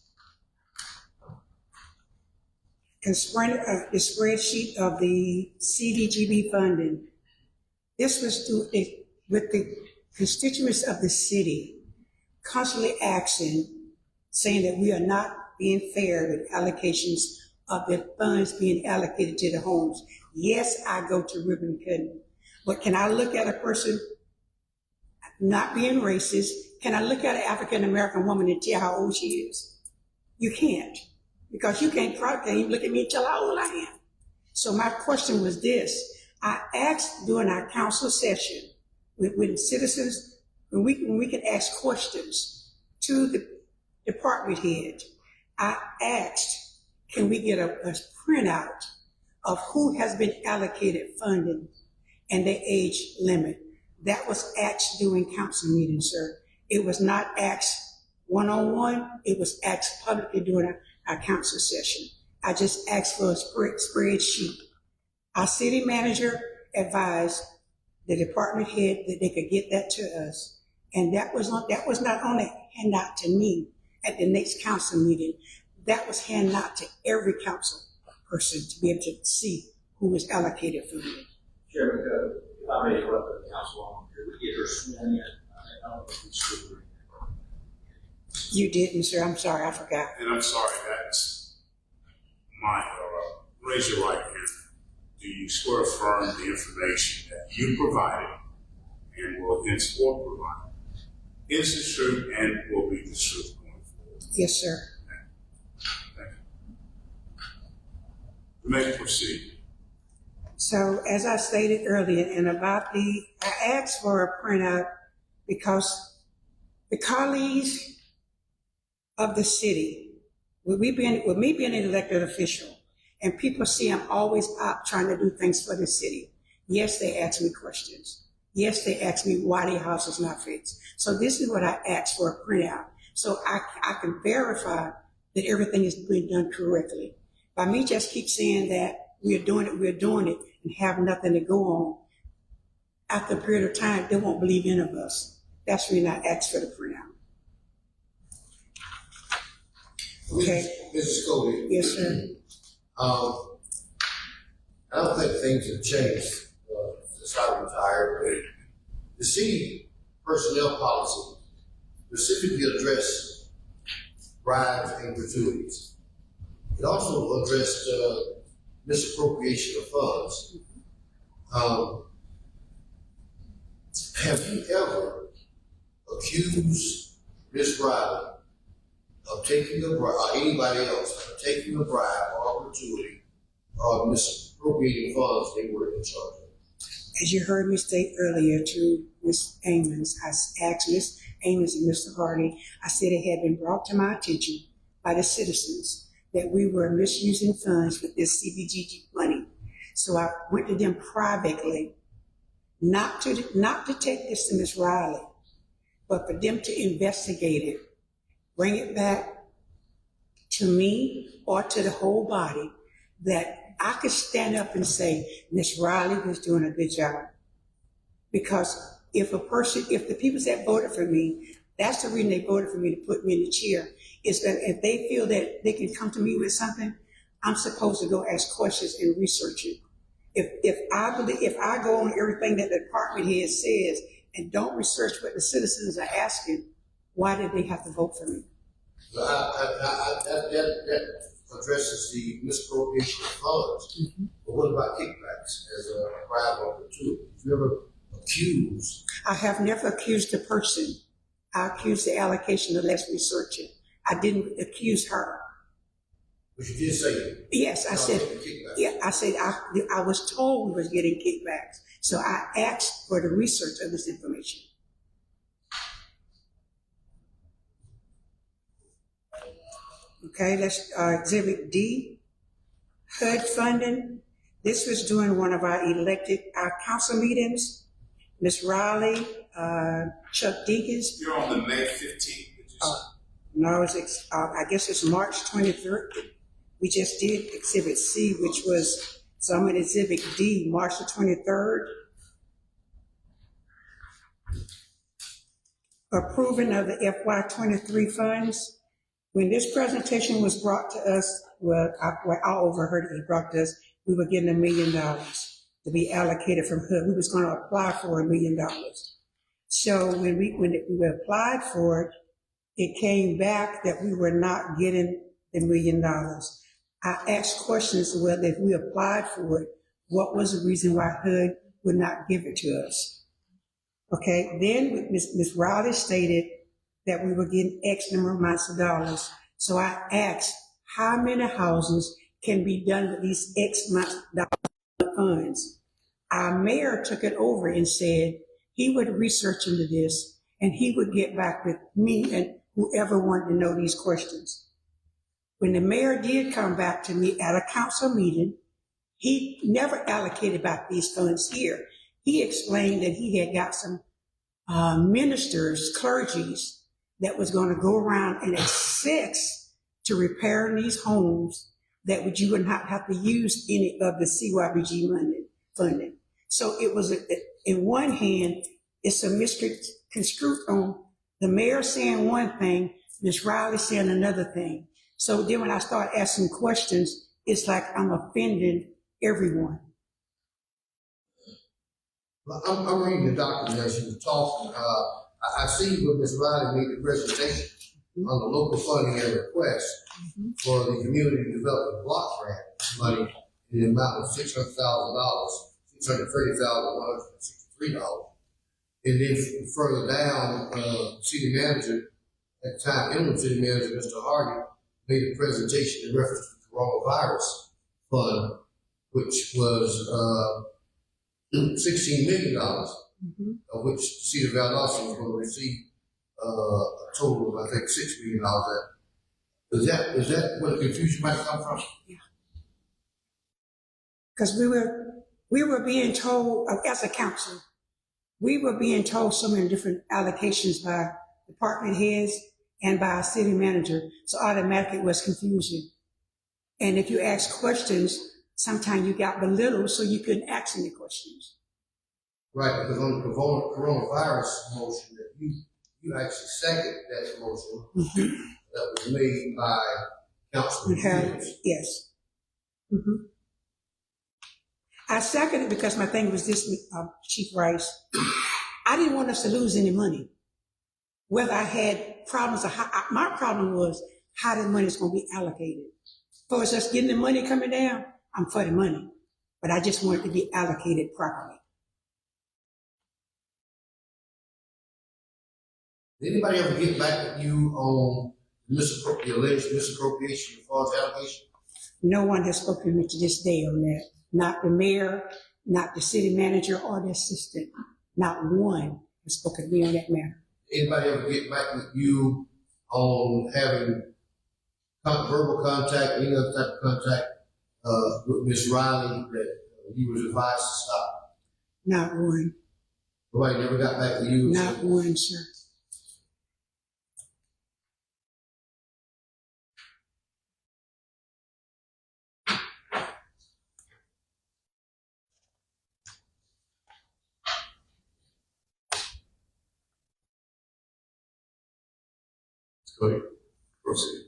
The spreadsheet of the CDGB funding. This was with the constituents of the city constantly asking, saying that we are not being fair with allocations of the funds being allocated to the homes. Yes, I go to ribbon cutting, but can I look at a person not being racist? Can I look at an African-American woman and tell how old she is? You can't, because you can't even look at me and tell how old I am. So my question was this. I asked during our council session with citizens, when we could ask questions to the department head, I asked, can we get a printout of who has been allocated funding and their age limit? That was asked during council meetings, sir. It was not asked one-on-one. It was asked publicly during our council session. I just asked for a spreadsheet. Our city manager advised the department head that they could get that to us. And that was not only handed out to me at the next council meeting, that was handed out to every council person to be able to see who was allocated for it. Chairman, if I may interrupt the councilwoman, could we get her sworn in? I don't know if we should. You didn't, sir. I'm sorry, I forgot. And I'm sorry, that's my, raise your right hand. Do you swear affirm the information that you provided and will henceforth provide is the truth and will be the truth going forward? Yes, sir. Thank you. You may proceed. So as I stated earlier, and about I asked for a printout because the colleagues of the city, with me being an elected official, and people see I'm always out trying to do things for the city. Yes, they ask me questions. Yes, they ask me why their house is not fixed. So this is what I asked for a printout. So I can verify that everything is being done correctly. By me just keep saying that we're doing it, and have nothing to go on, after a period of time, they won't believe any of us. That's when I asked for the printout. Okay. Mrs. Cody. Yes, sir. I don't think things have changed since I retired. The city personnel policy specifically addressed bribes and gratuities. It also addressed misappropriation of funds. Have you ever accused Ms. Riley of taking a bribe, or anybody else, of taking a bribe or a gratuity or misappropriating funds they were in charge of? As you heard me state earlier to Ms. Amons, I asked Ms. Amons and Mr. Hardy, I said it had been brought to my attention by the citizens that we were misusing funds with this CBGG money. So I went to them privately, not to take this to Ms. Riley, but for them to investigate it, bring it back to me or to the whole body, that I could stand up and say, Ms. Riley was doing a good job. Because if the people that voted for me That's the reason they voted for me to put me in the chair, is that if they feel that they can come to me with something, I'm supposed to go ask questions and research it. If I go on everything that the department head says and don't research what the citizens are asking, why did they have to vote for me? That addresses the misappropriation of funds. But what about kickbacks as a private too? If you ever accused, I have never accused the person. I accused the allocation of let's research it. I didn't accuse her. but you did say it. Yes, I said, Kickbacks. yeah, I said I was told we was getting kickbacks. So I asked for the research of this information. Okay, that's Exhibit D, HUD funding. This was during one of our council meetings. Ms. Riley, Chuck Deacons. You're on the May 15th. No, I guess it's March 23rd. We just did Exhibit C, which was, so I'm in Exhibit D, March the 23rd. Approving of the FY23 funds. When this presentation was brought to us, I overheard it was brought to us, we were getting $1 million to be allocated from HUD. We was going to apply for $1 million. So when we applied for it, it came back that we were not getting the $1 million. I asked questions whether if we applied for it, what was the reason why HUD would not give it to us? Okay, then Ms. Riley stated that we were getting X number of amounts of dollars. So I asked how many houses can be done with these X amounts of funds. Our mayor took it over and said he would research into this and he would get back with me and whoever wanted to know these questions. When the mayor did come back to me at a council meeting, he never allocated back these funds here. He explained that he had got some ministers, clergies, that was going to go around and assist to repair these homes that you would not have to use any of the CYBG funding. So it was, in one hand, it's a misconstrued on the mayor saying one thing, Ms. Riley saying another thing. So then when I start asking questions, it's like I'm offending everyone. I'm reading the document as you were talking. I see where Ms. Riley made the presentation on the local funding and request for the community development block grant money in the amount of $600,000, $630,163. And then further down, city manager, at the time, interim city manager, Mr. Hardy, made a presentation in reference to the coronavirus fund, which was $16 million, of which the city of Valdosta was going to receive a total of, I think, $6 million. Is that where the confusion might come from? Yeah. Because we were being told, as a council, we were being told so many different allocations by department heads and by our city manager, so automatically it was confusion. And if you ask questions, sometimes you got belittled, so you couldn't ask any questions. Right, because on the coronavirus motion, that you actually seconded that motion that was made by Councilman. Yes. I seconded it because my thing was this, Chief Rice. I didn't want us to lose any money. Whether I had problems or my problem was how the money is going to be allocated. For us just getting the money coming down, I'm for the money, but I just want it to be allocated properly. Did anybody ever get back with you on the alleged misappropriation of funds allocation? No one has spoken to me to this day on that. Not the mayor, not the city manager, or the assistant. Not one has spoken to me on that matter. Anybody ever get back with you on having verbal contact, any other type of contact with Ms. Riley that you was advised to stop? Not one. Nobody never got back to you? Not one, sir. Cody, proceed.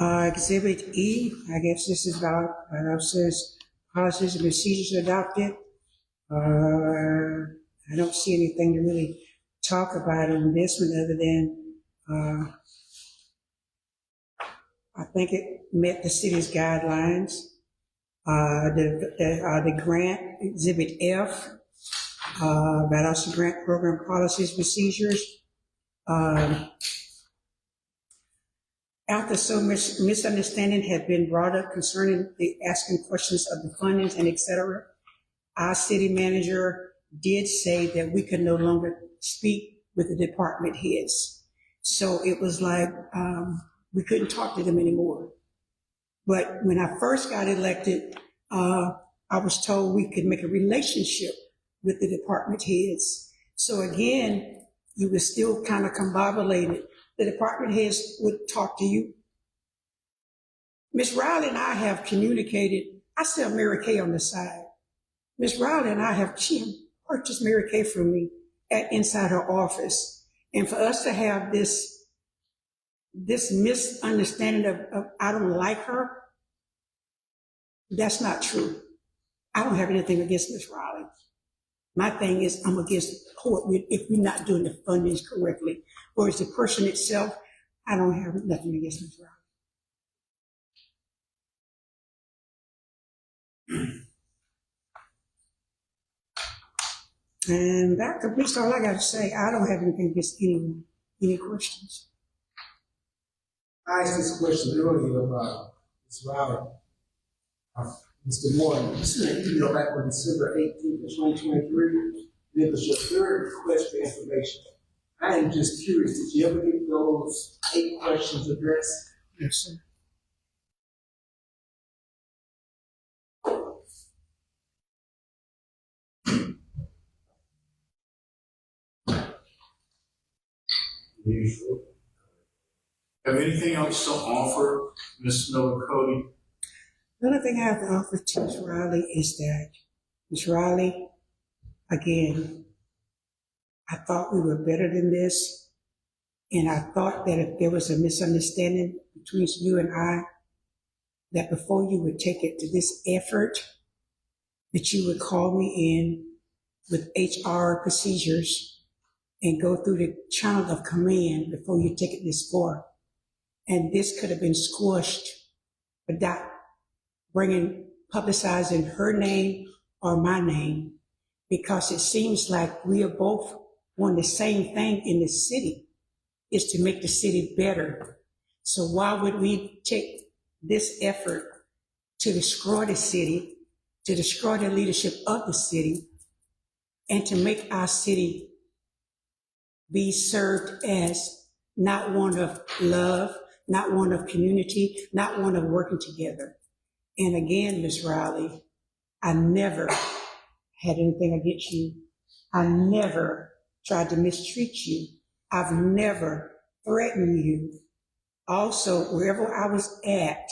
Exhibit E, I guess this is about, says policies and procedures adopted. I don't see anything to really talk about on this one other than, I think it met the city's guidelines. The grant, Exhibit F, Valdosta grant program policies, procedures. After so much misunderstanding had been brought up concerning the asking questions of the fundings and et cetera, our city manager did say that we could no longer speak with the department heads. So it was like, we couldn't talk to them anymore. But when I first got elected, I was told we could make a relationship with the department heads. So again, you were still kind of combobulated. The department heads would talk to you. Miss Riley and I have communicated. I sell Mary Kay on the side. Miss Riley and I have, she purchased Mary Kay from me inside her office. And for us to have this misunderstanding of I don't like her, that's not true. I don't have anything against Miss Riley. My thing is I'm against the court if we're not doing the fundings correctly. Whereas the person itself, I don't have nothing against Miss Riley. And that completes all I got to say. I don't have anything against anyone. Any questions? I asked this question earlier about Ms. Riley. Mr. Moore, you sent an email back on December 18th, 2023. It was your third request for information. I am just curious, did you ever get those 8 questions addressed? Yes, sir. Have anything else to offer, Ms. Miller-Cody? The only thing I have to offer to Ms. Riley is that, Ms. Riley, again, I thought we were better than this. And I thought that if there was a misunderstanding between you and I, that before you would take it to this effort, that you would call me in with HR procedures and go through the channel of command before you take it this far. And this could have been squashed without publicizing her name or my name, because it seems like we are both want the same thing in the city, is to make the city better. So why would we take this effort to destroy the city, to destroy the leadership of the city, and to make our city be served as not one of love, not one of community, not one of working together? And again, Ms. Riley, I never had anything against you. I never tried to mistreat you. I've never threatened you. Also, wherever I was at,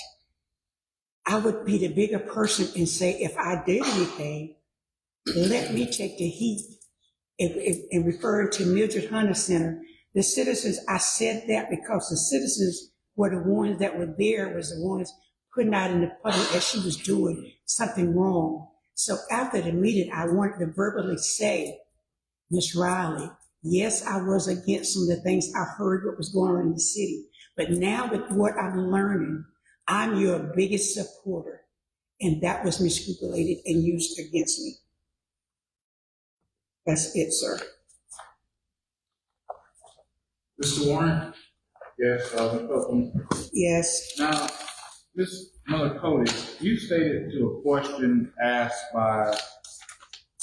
I would be the bigger person and say, if I did anything, let me take the heat. And referring to Mildred Hunter Center, the citizens, I said that because the citizens were the ones that were there, was the ones putting out in the public that she was doing something wrong. So after the meeting, I wanted to verbally say, Ms. Riley, yes, I was against some of the things I heard what was going on in the city. But now with what I'm learning, I'm your biggest supporter. And that was miscalculated and used against me. That's it, sir. Mr. Warren? Yes, Ms. Copeland. Yes. Now, Ms. Miller-Cody, you stated to a question asked by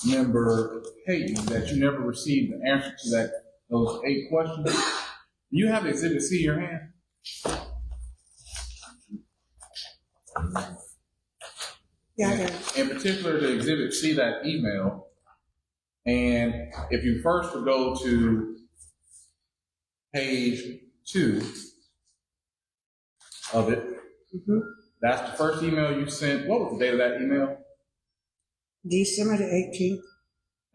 Member Payton that you never received an answer to those 8 questions. Do you have Exhibit C in your hand? Yeah, I got it. In particular, the Exhibit C, that email. And if you first would go to page 2 of it, that's the first email you sent. What was the date of that email? December the 18th,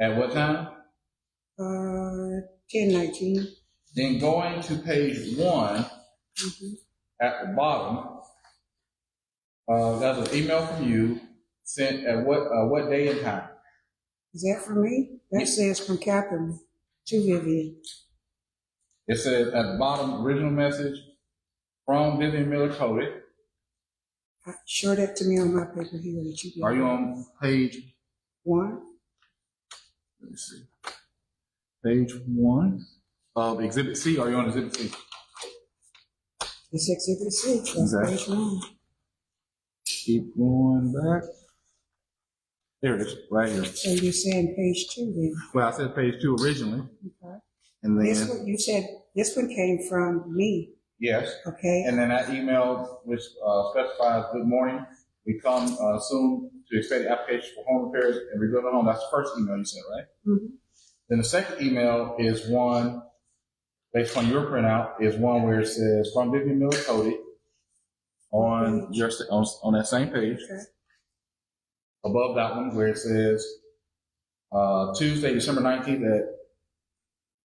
At what time? 10:19. Then going to page 1, At the bottom, that's an email from you sent at what day and time? Is that for me? That says from Catherine to Vivian. It says at the bottom, original message from Vivian Miller-Cody. Show that to me on my paper here that you did. Are you on page? 1? Let me see. Page 1 of Exhibit C. Are you on Exhibit C? It's Exhibit 6. That's Okay. page 1. Keep going back. There it is, right here. So you're saying page 2 then? Well, I said page 2 originally, Okay. and This then one, you said, this one came from me, yes, okay? and then that email which specifies good morning. We come soon to expect applications for home repairs and rebuild a home. That's the first email you sent, right? Mhm. Then the second email is one based on your printout is one where it says from Vivian Miller-Cody on your on that same page. Okay. Above that one where it says Tuesday, December 19th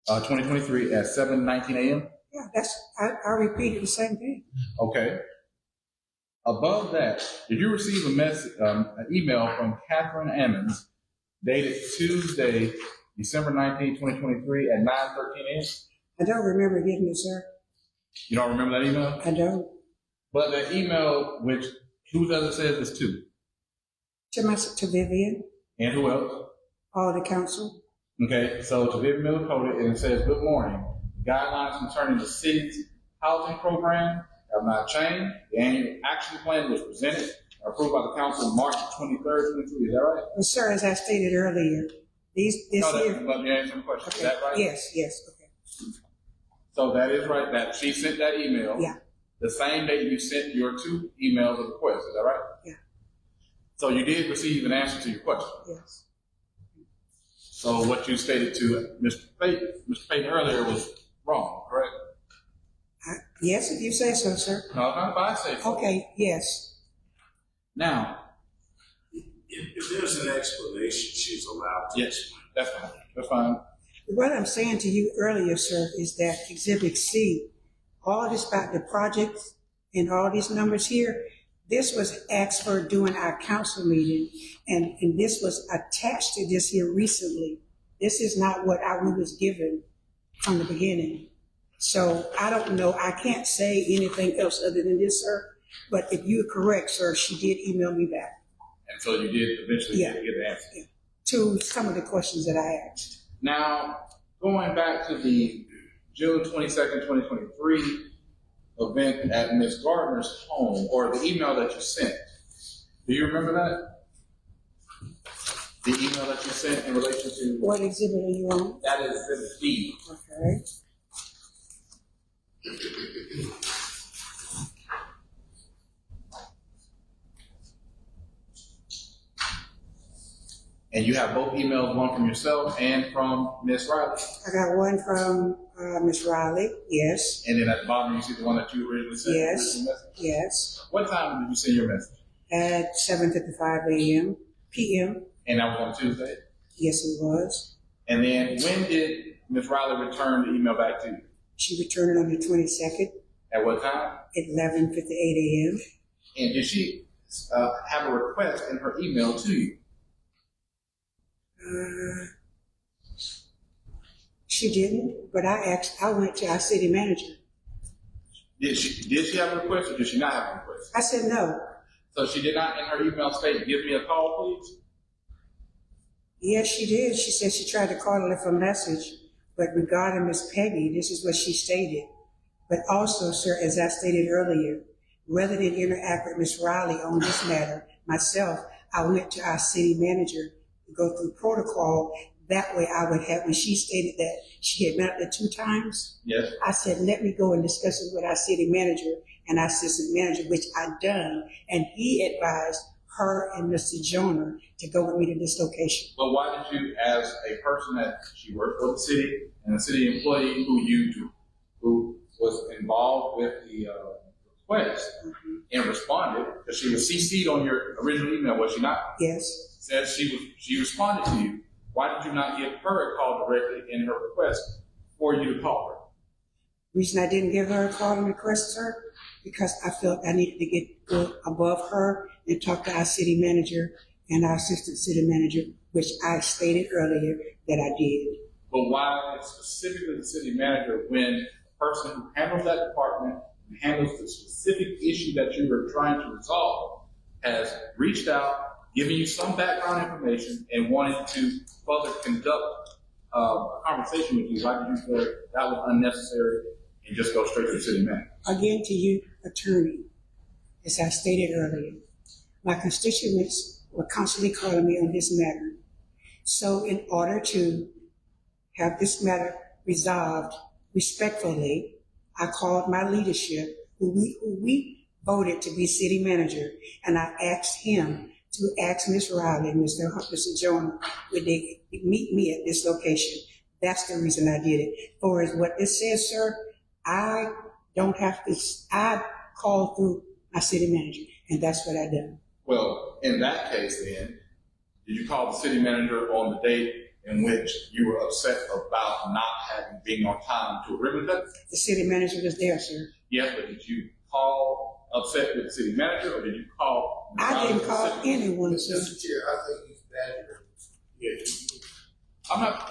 at 2023 at 7:19 a.m. Yeah, I repeated the same thing. Okay. Above that, did you receive a message, an email from Catherine Ammons dated Tuesday, December 19th, 2023 at 9:13 a.m.? I don't remember getting it, sir. You don't remember that email? I don't. But the email, which who does it say is to? To Vivian, And who else? all the council. Okay, so to Vivian Miller-Cody, and it says, good morning. Guidelines concerning the city's housing program have not changed. The annual action plan was presented and approved by the council March 23rd, 2023. Is that right? Well, sir, as I stated earlier, this No, year. let me answer the question. Is that right? Yes, okay. So that is right. That she sent that email. Yeah. The same day you sent your 2 emails of request. Is that right? Yeah. So you did receive an answer to your question. Yes. So what you stated to Mr. Payton earlier was wrong, correct? Yes, if you say so, sir. No, not if I say so. Okay, yes. Now, If there's an explanation, she's allowed to. yes, that's fine. That's fine. What I'm saying to you earlier, sir, is that Exhibit C, all this about the projects and all these numbers here, this was asked for during our council meeting, and this was attached to this here recently. This is not what we was given from the beginning. So I don't know, I can't say anything else other than this, sir, but if you're correct, sir, she did email me back And so you did eventually get the answer. to some of the questions that I asked. Now, going back to the June 22nd, 2023 event at Ms. Gardner's home, or the email that you sent, do you remember that? The email that you sent in relation to? What exhibit are you on? That is Exhibit D. Okay. And you have both emails, one from yourself and from Ms. Riley. I got one from Ms. Riley, yes, And then at the bottom, you see the one that you originally sent. the Yes. original message. yes, What time did you send your message? at 7:55 p.m. And that was on Tuesday. Yes, it was. And then when did Ms. Riley return the email back to you? She returned on the 22nd At what time? at 11:58 a.m. And did she have a request in her email to you? She didn't, but I went to our city manager. Did she have a request or did she not have a request? I said no. So she did not in her email state, give me a call, please? Yes, she did. She said she tried to call and left a message, but regarding Miss Peggy, this is what she stated. But also, sir, as I stated earlier, rather than interact with Miss Riley on this matter, myself, I went to our city manager to go through protocol. That way I would have, when she stated that she had met up 2 times, Yes. I said, let me go and discuss it with our city manager and our assistant manager, which I done. And he advised her and Mr. Jonah to go with me to this location. But why did you, as a person that she worked for the city and a city employee who was involved with the request and responded, because she was CC'd on your original email, was she not? Yes. Said she responded to you. Why did you not give her a call directly in her request for you to call her? Reason I didn't give her a call and request her, because I felt I needed to go above her and talk to our city manager and our assistant city manager, which I stated earlier that I did. But why specifically the city manager when the person who handles that department and handles the specific issue that you were trying to resolve has reached out, given you some background information, and wanted to further conduct a conversation with you? Why did you feel that was unnecessary and just go straight to the city manager? Again, to you, attorney, as I stated earlier, my constituents were constantly calling me on this matter. So in order to have this matter resolved respectfully, I called my leadership, who we voted to be city manager, and I asked him to ask Ms. Riley and Mr. Jones, would they meet me at this location? That's the reason I did it. For as what this says, sir, I don't have to, I called through my city manager, and that's what I did. Well, in that case then, did you call the city manager on the date in which you were upset about not being on time to a ribbon cut? The city manager was there, sir. Yes, but did you call upset with the city manager, or did you call? I didn't call anyone, sir. Mr. Chair, I think he's badger. Yeah. I'm not,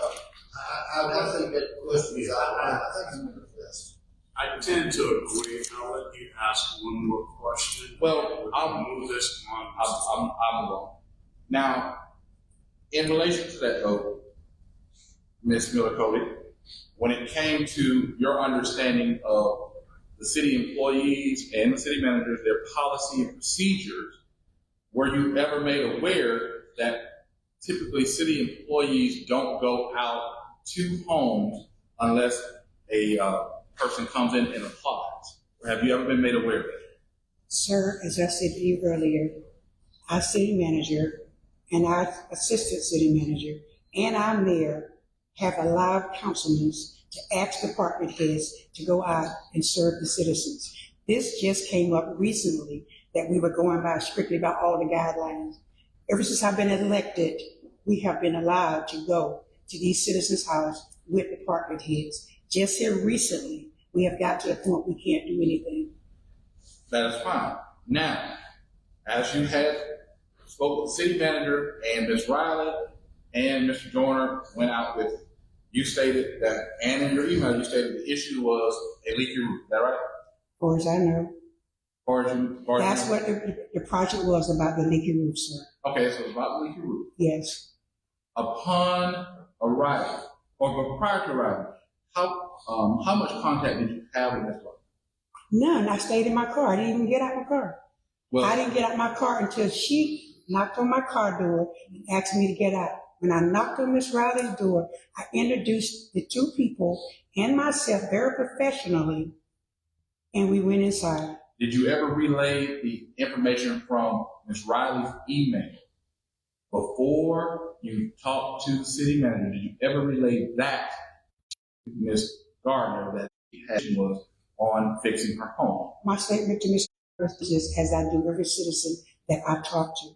I think that question is, I think he's best. I tend to agree. I'll let you ask one more question. Well, I'll move this on. I'm wrong. Now, in relation to that vote, Ms. Miller-Cody, when it came to your understanding of the city employees and the city managers, their policy and procedures, were you ever made aware that typically city employees don't go out to homes unless a person comes in and applies? Or have you ever been made aware of that? Sir, as I said to you earlier, our city manager and our assistant city manager and our mayor have allowed councilmen to ask department heads to go out and serve the citizens. This just came up recently that we were going by strictly by all the guidelines. Ever since I've been elected, we have been allowed to go to these citizens' houses with department heads. Just here recently, we have got to a point we can't do anything. That is fine. Now, as you had spoke with the city manager and Ms. Riley and Mr. Joyner went out with, you stated that, and in your email, you stated the issue was a leaky roof. Is that right? As far as I know, that's what the project was about, the leaky roof, sir. Okay, so it's about the leaky roof. Yes. Upon arrival, or prior to arrival, how much contact did you have with Ms. Riley? None. I stayed in my car. I didn't even get out my car. Well, I didn't get out my car until she knocked on my car door and asked me to get out. When I knocked on Miss Riley's door, I introduced the two people and myself very professionally, and we went inside. did you ever relay the information from Ms. Riley's email before you talked to the city manager? Did you ever relay that to Ms. Gardner that she was on fixing her home? My statement to Ms. Gardner is just as I do every citizen that I talk to.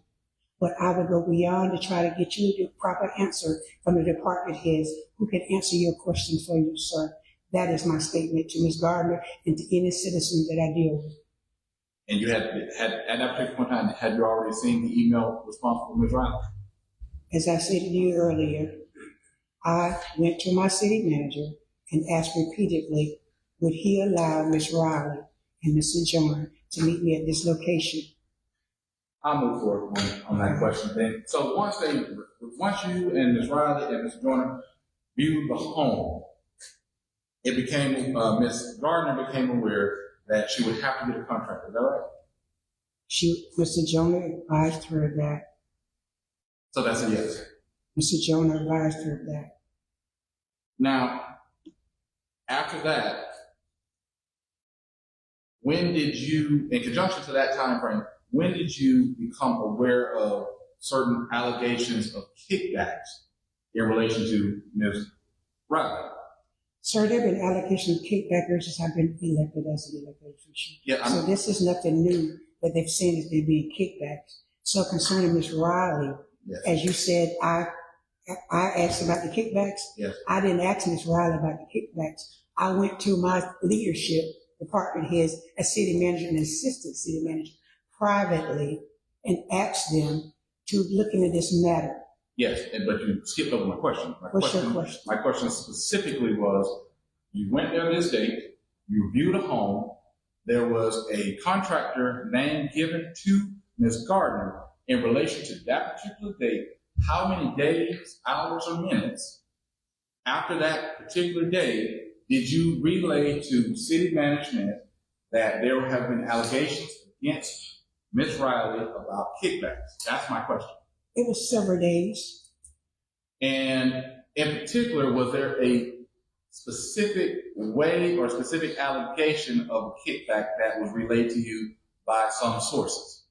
But I would go beyond to try to get you the proper answer from the department heads who can answer your question for you, sir. That is my statement to Ms. Gardner and to any citizen that I deal with. And you had at that particular time, had you already seen the email response from Ms. Riley? As I said to you earlier, I went to my city manager and asked repeatedly, would he allow Ms. Riley and Mr. Joyner to meet me at this location? I'll move forward on that question then. So once you and Ms. Riley and Mr. Joyner viewed the home, it became, Ms. Gardner became aware that she would have to get a contractor. Is that right? Mr. Joyner advised her of that. So that's a yes. Mr. Joyner advised her of that. Now, after that, when did you, in conjunction to that time frame, when did you become aware of certain allegations of kickbacks in relation to Ms. Riley? Sir, there have been allegations of kickback ever since I've been elected as an elected official. Yeah, so this is nothing new that they've seen as there being kickbacks. So concerning Ms. Riley, yes. As you said, I asked about the kickbacks. Yes. I didn't ask Ms. Riley about the kickbacks. I went to my leadership, department heads, as city manager and assistant city manager, privately, and asked them to look into this matter. Yes, but you skipped over my question. What's your question? My question specifically was, you went there this date, you viewed a home, there was a contractor name given to Ms. Gardner in relation to that particular date. How many days, hours, or minutes after that particular day did you relay to city management that there have been allegations against Ms. Riley about kickbacks? That's my question. It was several days. And in particular, was there a specific way or specific allegation of a kickback that was relayed to you by some sources?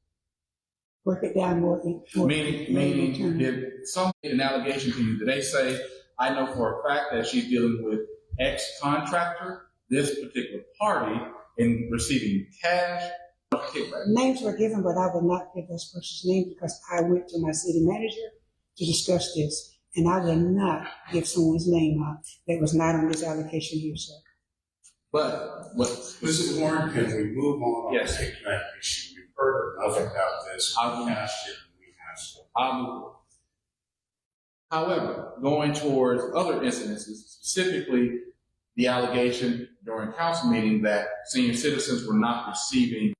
Work it down more. Meaning, did someone make an allegation to you? Did they say, I know for a fact that she's dealing with X contractor, this particular party, in receiving cash or kickback? Names were given, but I would not give those persons' names because I went to my city manager to discuss this. And I will not give someone's name out that was not on this allocation here, sir. But Mrs. Warren, can we move on? Yes. The kickback issue. We've heard enough about this. I'll- We hashed it. We hashed it. I'll move on. However, going towards other incidences, specifically the allegation during council meeting that senior citizens were not receiving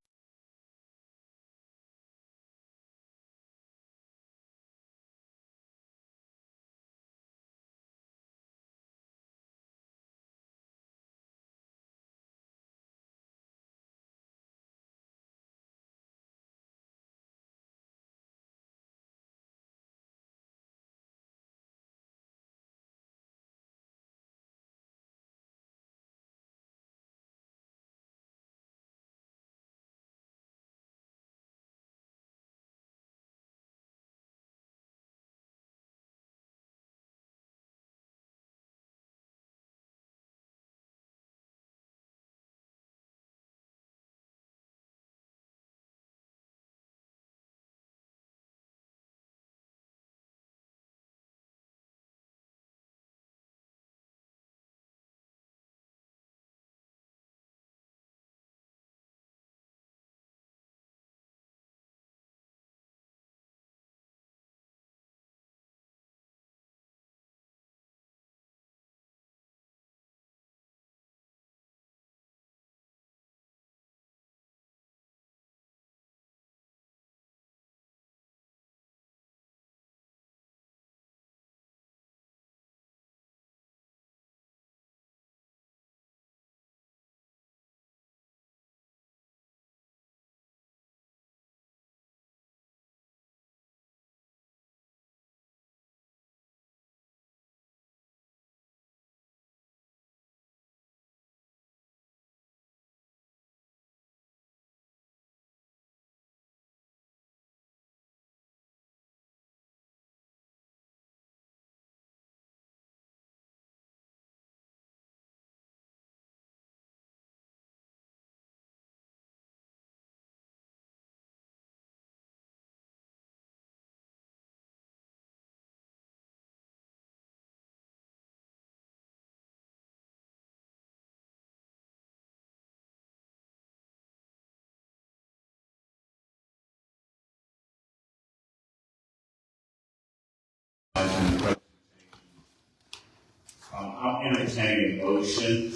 I'm entertaining a motion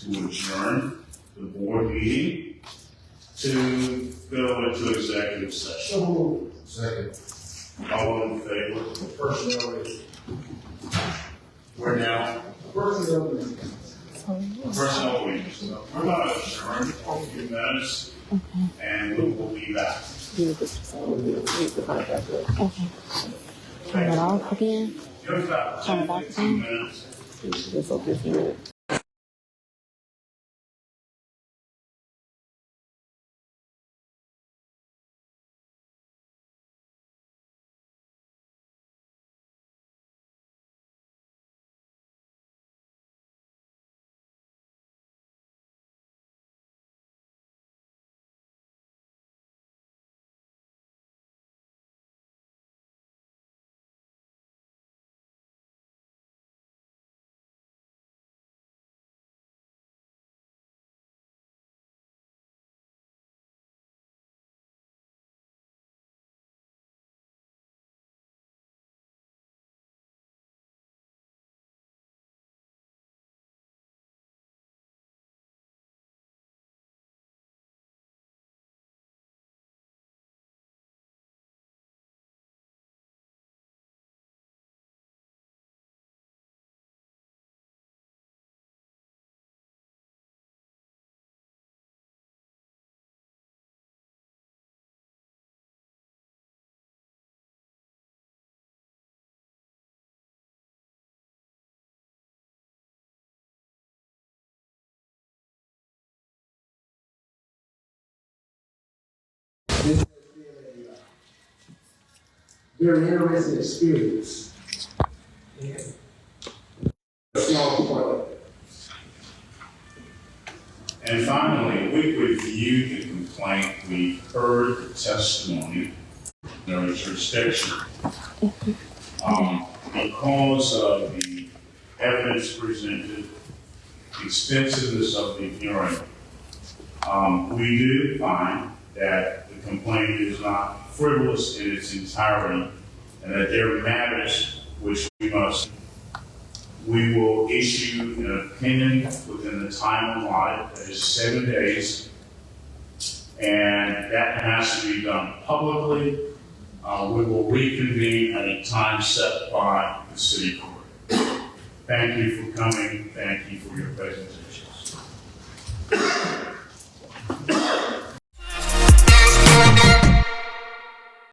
to adjourn the board meeting to go into executive session. Second. All in favor? Personnel. We're now Personnel. personnel meetings. We're going to adjourn for a few minutes, and we will be back. Okay. Turn it off again. You've got Turn it 10, back 15 on. minutes. Just so 15 minutes. This has been a very interesting experience. And a small point. And finally, we reviewed the complaint, we heard the testimony, there was jurisdiction. Because of the evidence presented, the extensiveness of the hearing, we do find that the complaint is not frivolous in its entirety, and that there are matters which we will issue an opinion within the time allotted, that is 7 days, and that has to be done publicly. We will reconvene at a time set by the city court. Thank you for coming. Thank you for your presentation.